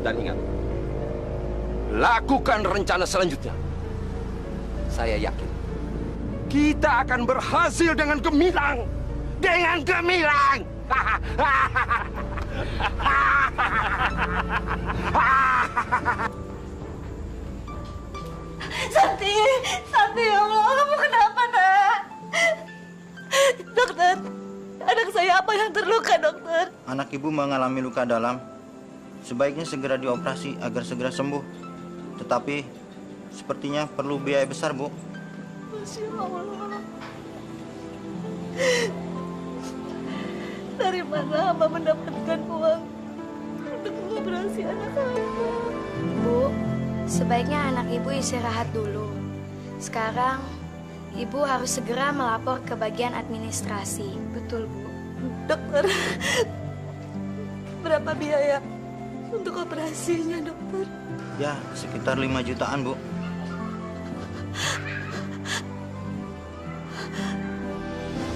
Dan ingat, lakukan rencana selanjutnya. Saya yakin kita akan berhasil dengan gemilang. Dengan gemilang. Santi, Santi, ya Allah, kamu kenapa, nak? Dokter, anak saya apa yang terluka, dokter? Anak ibu mengalami luka dalam. Sebaiknya segera dioperasi agar segera sembuh. Tetapi sepertinya perlu biaya besar, Bu. Masya Allah. Dari mana hamba mendapatkan uang untuk mengoperasi anak hamba? Bu, sebaiknya anak ibu istirahat dulu. Sekarang, ibu harus segera melapor ke bagian administrasi. Betul, Bu. Dokter, berapa biaya untuk operasinya, dokter? Ya, sekitar 5 jutaan, Bu.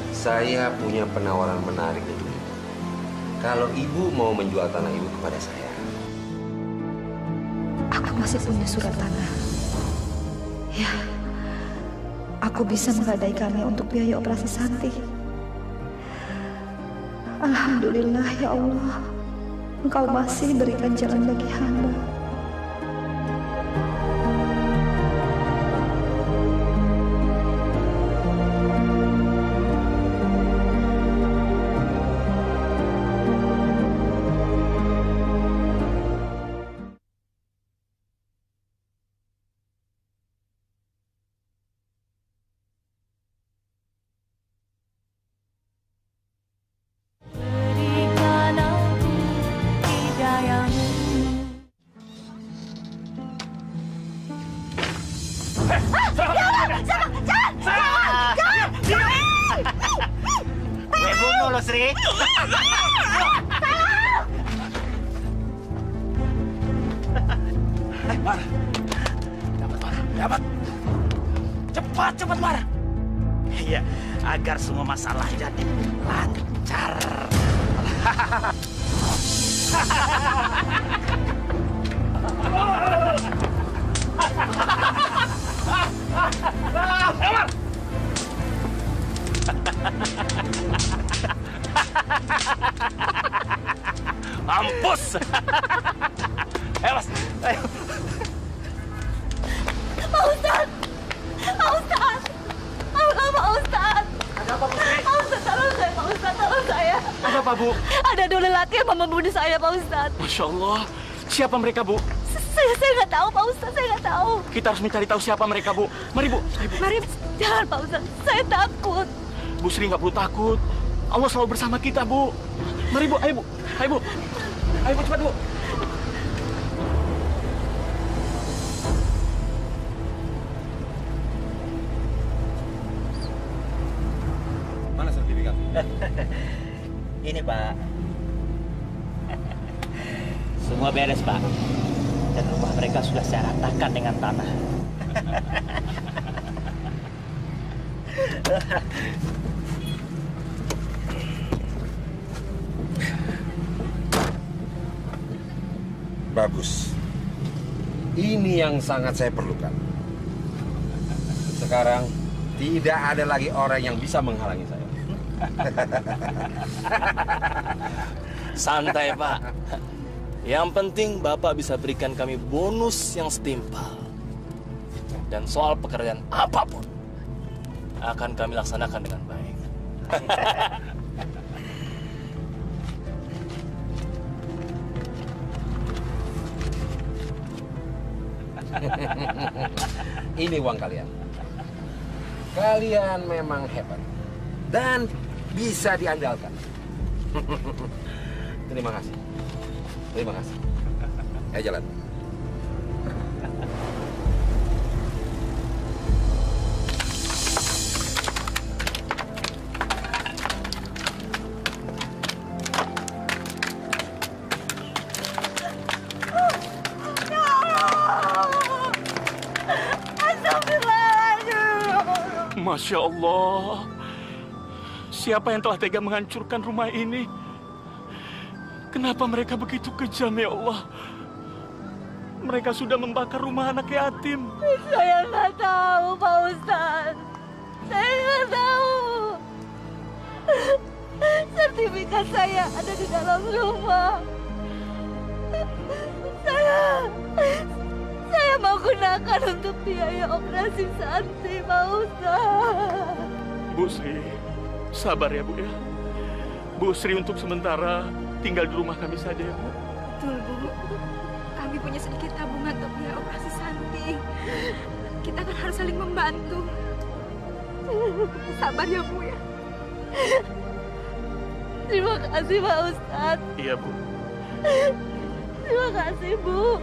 Saya punya penawaran menarik untuk ibu. Kalau ibu mau menjual tanah ibu kepada saya. Aku masih punya surat tanah. Ya, aku bisa menggadaikannya untuk biaya operasi Santi. Alhamdulillah ya Allah, Engkau masih berikan jalan bagi hamba. Gue bunuh lo, Sri. Mar, dapat Mar, dapat. Cepat, cepat Mar. Iya, agar semua masalah jadi lancar. Mampus. Ayo, Mas. Ayo. Pak Ustaz! Pak Ustaz! Allah, Pak Ustaz! Ada apa, Putri? Pak Ustaz, tolong saya, Pak Ustaz, tolong saya. Ada apa, Bu? Ada dua lelaki yang mau membunuh saya, Pak Ustaz. Masya Allah. Siapa mereka, Bu? Saya nggak tahu, Pak Ustaz, saya nggak tabu. Kita harus mencari tahu siapa mereka, Bu. Mari, Bu. Ayo, Bu. Mari, jangan, Pak Ustaz. Saya takut. Bu Sri nggak perlu takut. Allah selalu bersama kita, Bu. Mari, Bu. Ayo, Bu. Ayo, Bu. Ayo, Bu, cepat, Bu. Mana sertifikat? Ini, Pak. Semua beres, Pak. Dan rumah mereka sudah saya ratakan dengan tanah. Bagus. Ini yang sangat saya perlukan. Sekarang tidak ada lagi orang yang bisa menghalangi saya. Santai, Pak. Yang penting Bapak bisa berikan kami bonus yang setimpal. Dan soal pekerjaan apapun akan kami laksanakan dengan baik. Ini uang kalian. Kalian memang hebat dan bisa diandalkan. Terima kasih. Terima kasih. Ayo jalan. Masya Allah. Siapa yang telah tega menghancurkan rumah ini? Kenapa mereka begitu kejam, ya Allah? Mereka sudah membakar rumah anak yatim. Saya nggak tahu, Pak Ustadz. Saya nggak tahu. Sertifikat saya ada di dalam rumah. Saya mau gunakan untuk biaya operasi Santi, Pak Ustadz. Bu Sri, sabar ya Bu ya. Bu Sri untuk sementara tinggal di rumah kami saja ya Bu. Betul, Bu. Kami punya sedikit tabungan untuk biaya operasi Santi. Kita kan harus saling membantu. Sabar ya Bu ya. Terima kasih, Pak Ustadz. Iya Bu. Terima kasih, Bu.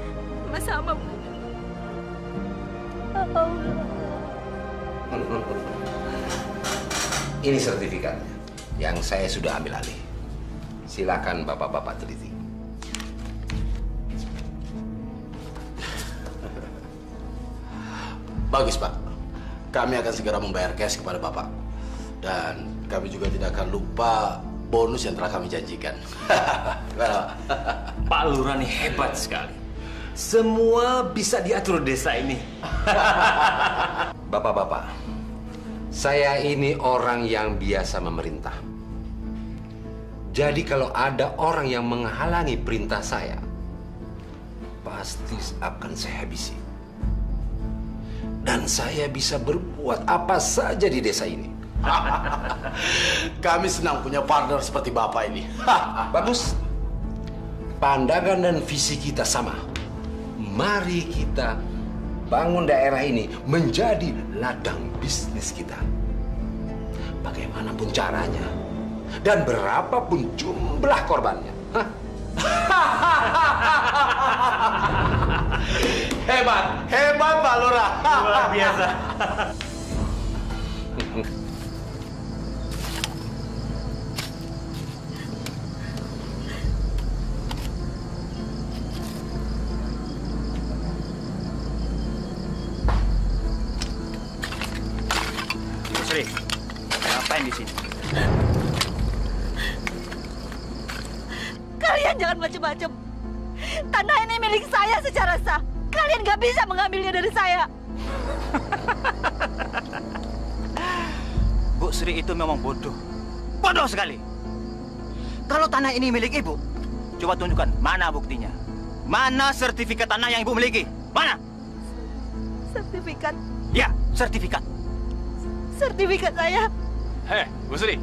Sama-sama Bu. Ini sertifikatnya yang saya sudah ambil alih. Silakan bapak-bapak teliti. Bagus, Pak. Kami akan segera membayar cash kepada Bapak. Dan kami juga tidak akan lupa bonus yang telah kami janjikan. Pak Lurah nih hebat sekali. Semua bisa diatur desa ini. Bapak-bapak, saya ini orang yang biasa memerintah. Jadi kalau ada orang yang menghalangi perintah saya, pasti akan saya habisi. Dan saya bisa berbuat apa saja di desa ini. Kami senang punya partner seperti Bapak ini. Bagus. Pandangan dan visi kita sama. Mari kita bangun daerah ini menjadi ladang bisnis kita. Bagaimanapun caranya dan berapapun jumlah korbannya. Hebat, hebat Pak Lurah. Luar biasa. Sri, ngapain di sini? Kalian jangan macam-macam. Tanah ini milik saya secara sah. Kalian nggak bisa mengambilnya dari saya. Bu Sri itu memang bodoh. Bodoh sekali. Kalau tanah ini milik Ibu, coba tunjukkan mana buktinya. Mana sertifikat tanah yang Ibu miliki? Mana? Sertifikat. Ya, sertifikat. Sertifikat saya. Heh, Bu Sri.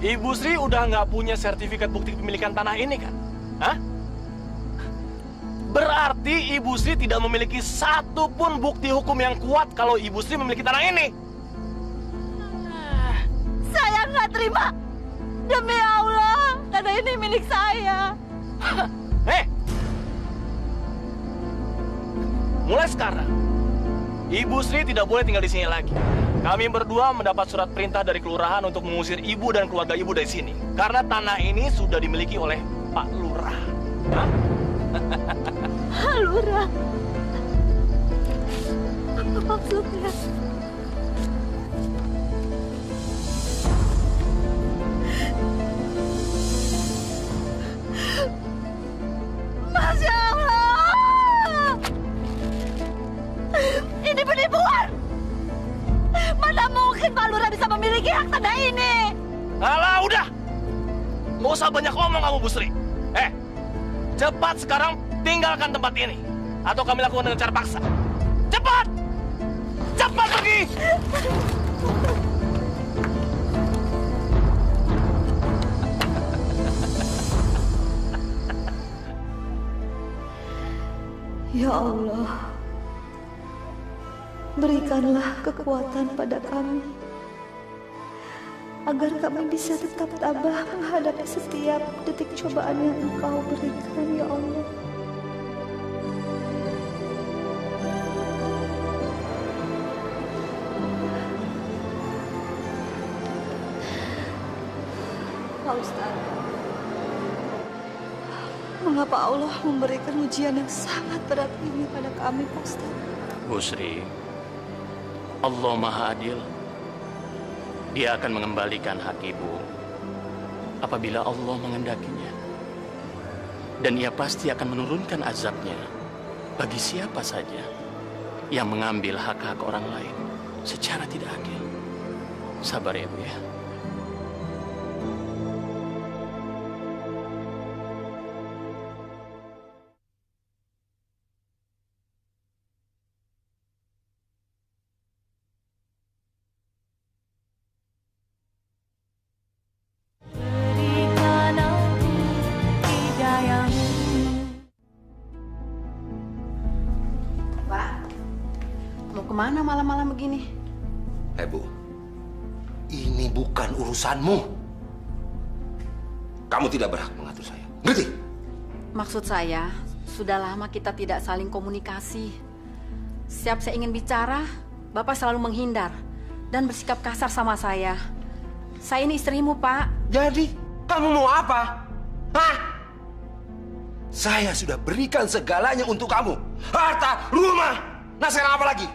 Ibu Sri udah nggak punya sertifikat bukti kepemilikan tanah ini kan? Hah? Berarti Ibu Sri tidak memiliki satu pun bukti hukum yang kuat kalau Ibu Sri memiliki tanah ini. Saya nggak terima. Demi Allah, tanah ini milik saya. Mulai sekarang, Ibu Sri tidak boleh tinggal di sini lagi. Kami berdua mendapat surat perintah dari kelurahan untuk mengusir Ibu dan keluarga Ibu dari sini. Karena tanah ini sudah dimiliki oleh Pak Lurah. Hah? Lurah. Apa maksudnya? Masya Allah! Ini penipuan! Mana mungkin Pak Lurah bisa memiliki hak tanah ini? Alah, udah! Nggak usah banyak ngomong kamu, Bu Sri. Cepat sekarang tinggalkan tempat ini. Atau kami lakukan dengan cara paksa. Cepat! Cepat pergi! Ya Allah, berikanlah kekuatan pada kami agar kami bisa tetap tabah menghadapi setiap detik cobaan yang Engkau berikan, ya Allah. Pak Ustadz, mengapa Allah memberikan ujian yang sangat berat ini pada kami, Pak Ustadz? Bu Sri, Allah Maha Adil. Dia akan mengembalikan hak ibu apabila Allah mengendakinya. Dan ia pasti akan menurunkan azabnya bagi siapa saja yang mengambil hak-hak orang lain secara tidak adil. Sabar ya, Bu ya. Kemana malam-malam begini? Bu, ini bukan urusanmu. Kamu tidak berhak mengatur saya. Ngerti? Maksud saya, sudah lama kita tidak saling komunikasi. Setiap saya ingin bicara, Bapak selalu menghindar dan bersikap kasar sama saya. Saya ini istrimu, Pak. Jadi, kamu mau apa? Hah? Saya sudah berikan segalanya untuk kamu. Harta, rumah. Nah, sekarang apa lagi?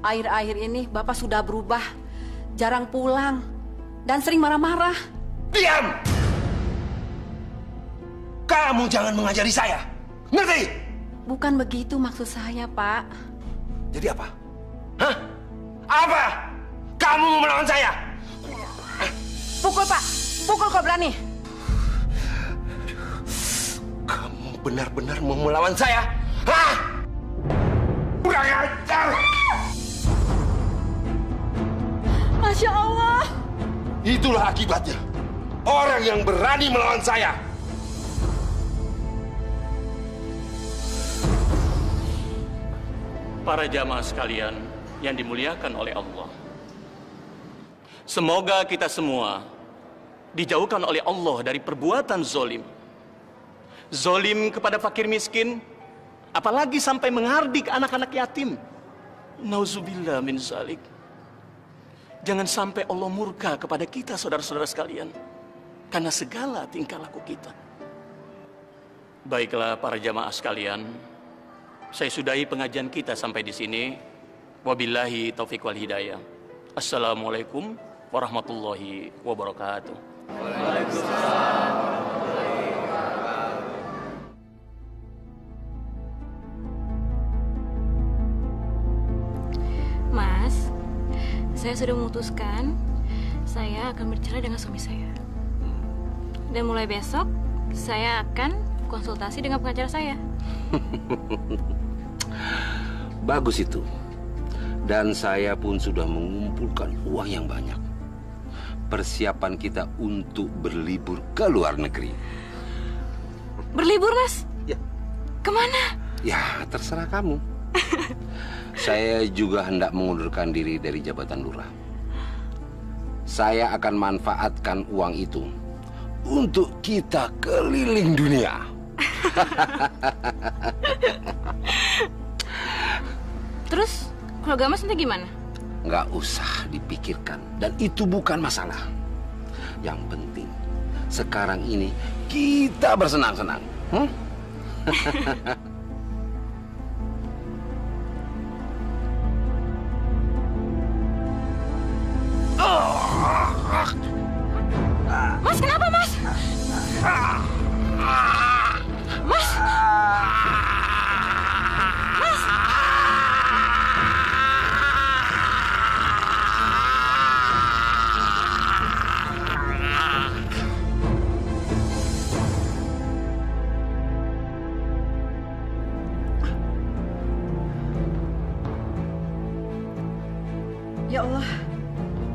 Akhir-akhir ini Bapak sudah berubah, jarang pulang, dan sering marah-marah. Diam! Kamu jangan mengajari saya, ngerti? Bukan begitu maksud saya, Pak. Jadi apa? Hah? Apa? Kamu mau melawan saya? Pukul, Pak. Pukul kau berani. Kamu benar-benar mau melawan saya? Hah? Kurang ajar! Masya Allah. Itulah akibatnya. Orang yang berani melawan saya. Para jamaah sekalian yang dimuliakan oleh Allah. Semoga kita semua dijauhkan oleh Allah dari perbuatan zolim. Zolim kepada fakir miskin, apalagi sampai menghardik anak-anak yatim. Nauzubillah min zalik. Jangan sampai Allah murka kepada kita, saudara-saudara sekalian, karena segala tingkah laku kita. Baiklah para jamaah sekalian, saya sudahi pengajian kita sampai di sini. Wabillahi taufiq wal hidayah. Assalamualaikum warahmatullahi wabarakatuh. Waalaikumsalam. Mas, saya sudah memutuskan saya akan bercerai dengan suami saya. Dan mulai besok saya akan konsultasi dengan pengacara saya. Bagus itu. Dan saya pun sudah mengumpulkan uang yang banyak. Persiapan kita untuk berlibur ke luar negeri. Berlibur, Mas? Ya. Kemana? Ya, terserah kamu. Saya juga hendak mengundurkan diri dari jabatan lurah. Saya akan manfaatkan uang itu untuk kita keliling dunia. Terus, keluarga Mas nanti gimana? Nggak usah dipikirkan. Dan itu bukan masalah. Yang penting, sekarang ini kita bersenang-senang. Mas, kenapa, Mas? Mas? Mas? Ya Allah,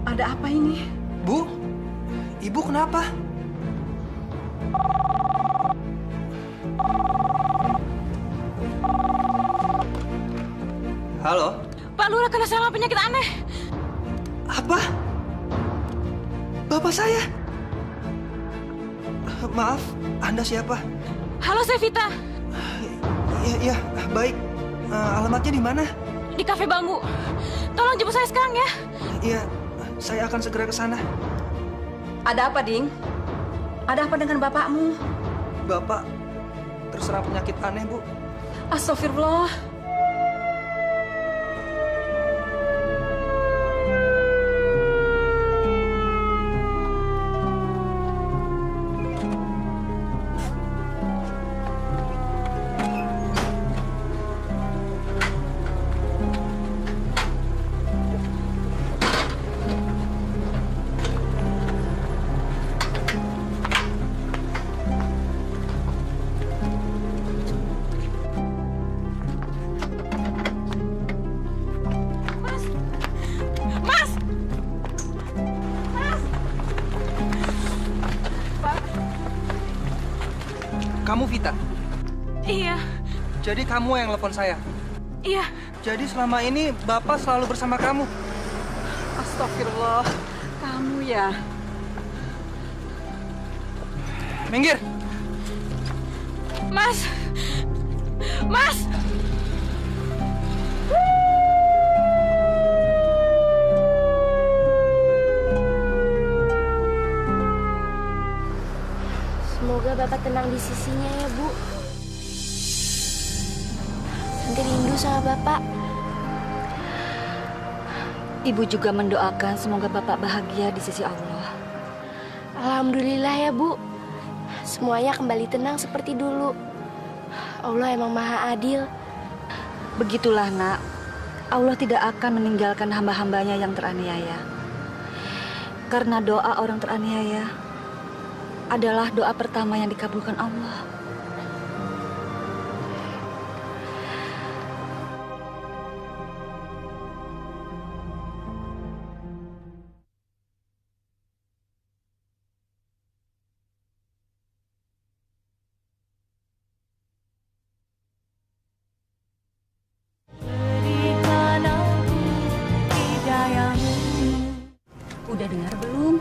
ada apa ini? Bu, Ibu kenapa? Halo? Pak Lurah kena serangan penyakit aneh. Apa? Bapak saya? Maaf, Anda siapa? Halo, saya Vita. Iya, baik. Alamatnya di mana? Di Cafe Bambu. Tolong jemput saya sekarang ya. Iya, saya akan segera ke sana. Ada apa, Ding? Ada apa dengan bapakmu? Bapak terserang penyakit aneh, Bu. Astagfirullah. Kamu Vita? Iya. Jadi kamu yang telepon saya? Iya. Jadi selama ini Bapak selalu bersama kamu? Astagfirullah. Kamu ya? Minggir! Mas! Mas! Semoga Bapak tenang di sisinya ya, Bu. Santi rindu sama Bapak. Ibu juga mendoakan semoga Bapak bahagia di sisi Allah. Alhamdulillah ya, Bu. Semuanya kembali tenang seperti dulu. Allah emang maha adil. Begitulah, Nak. Allah tidak akan meninggalkan hamba-hambanya yang teraniaya. Karena doa orang teraniaya adalah doa pertama yang dikabulkan Allah. Udah dengar belum?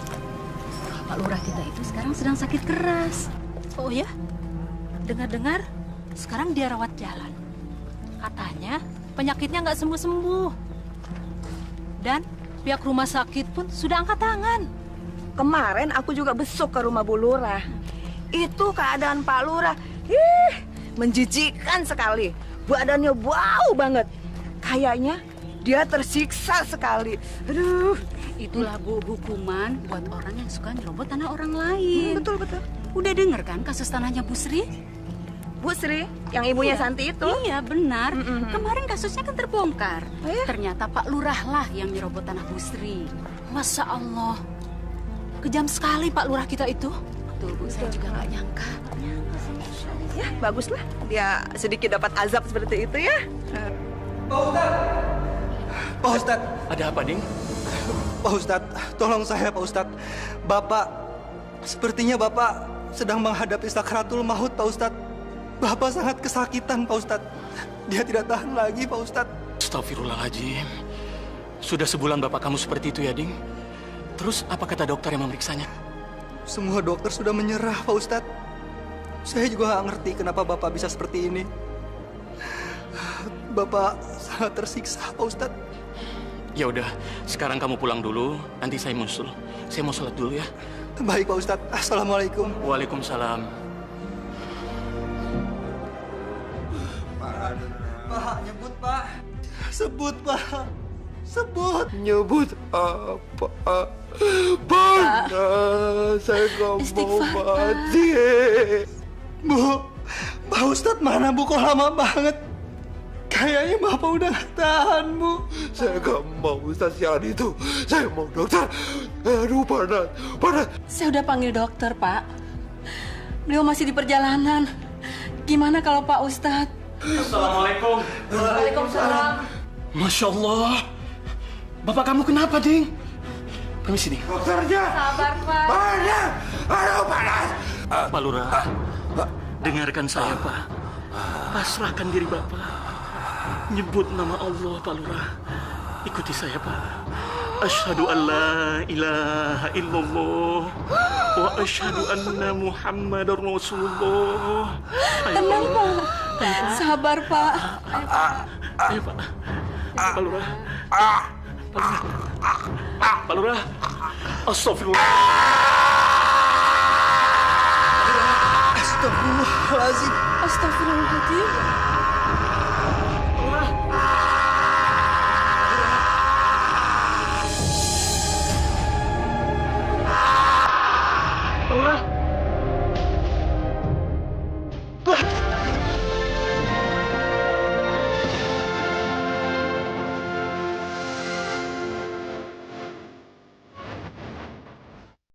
Pak Lurah kita itu sekarang sedang sakit keras. Oh ya? Dengar-dengar, sekarang dia rawat jalan. Katanya penyakitnya nggak sembuh-sembuh. Dan pihak rumah sakit pun sudah angkat tangan. Kemarin aku juga besok ke rumah Bu Lurah. Itu keadaan Pak Lurah, menjijikkan sekali. Badannya bau banget. Kayaknya dia tersiksa sekali. Aduh. Itulah Bu, hukuman buat orang yang suka nyerobot tanah orang lain. Betul, betul. Udah denger kan kasus tanahnya Bu Sri? Bu Sri, yang ibunya Iya. Santi itu? Iya, benar. Kemarin kasusnya kan terbongkar. Ternyata Pak Lurah lah yang nyerobot tanah Bu Sri. Masya Allah, kejam sekali Pak Lurah kita itu. Betul, Bu. Saya juga nggak nyangka. Ya, baguslah. Dia sedikit dapat azab seperti itu ya. Pak Ustadz! Pak Ustadz! Ada apa, Ding? Pak Ustadz, tolong saya Pak Ustadz. Sepertinya Bapak sedang menghadapi sakratul maut Pak Ustadz. Bapak sangat kesakitan Pak Ustadz. Dia tidak tahan lagi Pak Ustadz. Astagfirullahaladzim. Sudah sebulan bapak kamu seperti itu ya, Ding? Terus apa kata dokter yang memeriksanya? Semua dokter sudah menyerah Pak Ustadz. Saya juga nggak ngerti kenapa Bapak bisa seperti ini. Bapak sangat tersiksa Pak Ustadz. Ya udah, sekarang kamu pulang dulu, nanti saya musul. Saya mau sholat dulu ya. Baik Pak Ustadz. Assalamualaikum. Waalaikumsalam. Pak, nyebut Pak. Sebut Pak. Sebut. Nyebut apa? Pak, saya nggak mau mati. Bu, Pak Ustadz mana Bu? Kok lama banget? Kayaknya Bapak udah gak tahan, Bu. Saya gak mau Ustadz yang itu. Saya mau dokter. Aduh, panas. Saya udah panggil dokter, Pak. Beliau masih di perjalanan. Gimana kalau Pak Ustadz? Assalamualaikum. Waalaikumsalam. Masya Allah. Bapak kamu kenapa, Ding? Permisi, Ding. Dokternya. Sabar, Pak. Panas. Aduh, panas. Pak Lurah, dengarkan saya, Pak. Pasrahkan diri Bapak. Nyebut nama Allah, Pak Lurah. Ikuti saya, Pak. Asyhadu an la ilaha illallah wa asyhadu anna Muhammadar Rasulullah. Tenang, Pak. Sabar, Pak. Ayo, Pak. Pak Lurah. Pak Lurah. Astagfirullah. Astagfirullahaladzim. Astagfirullahaladzim.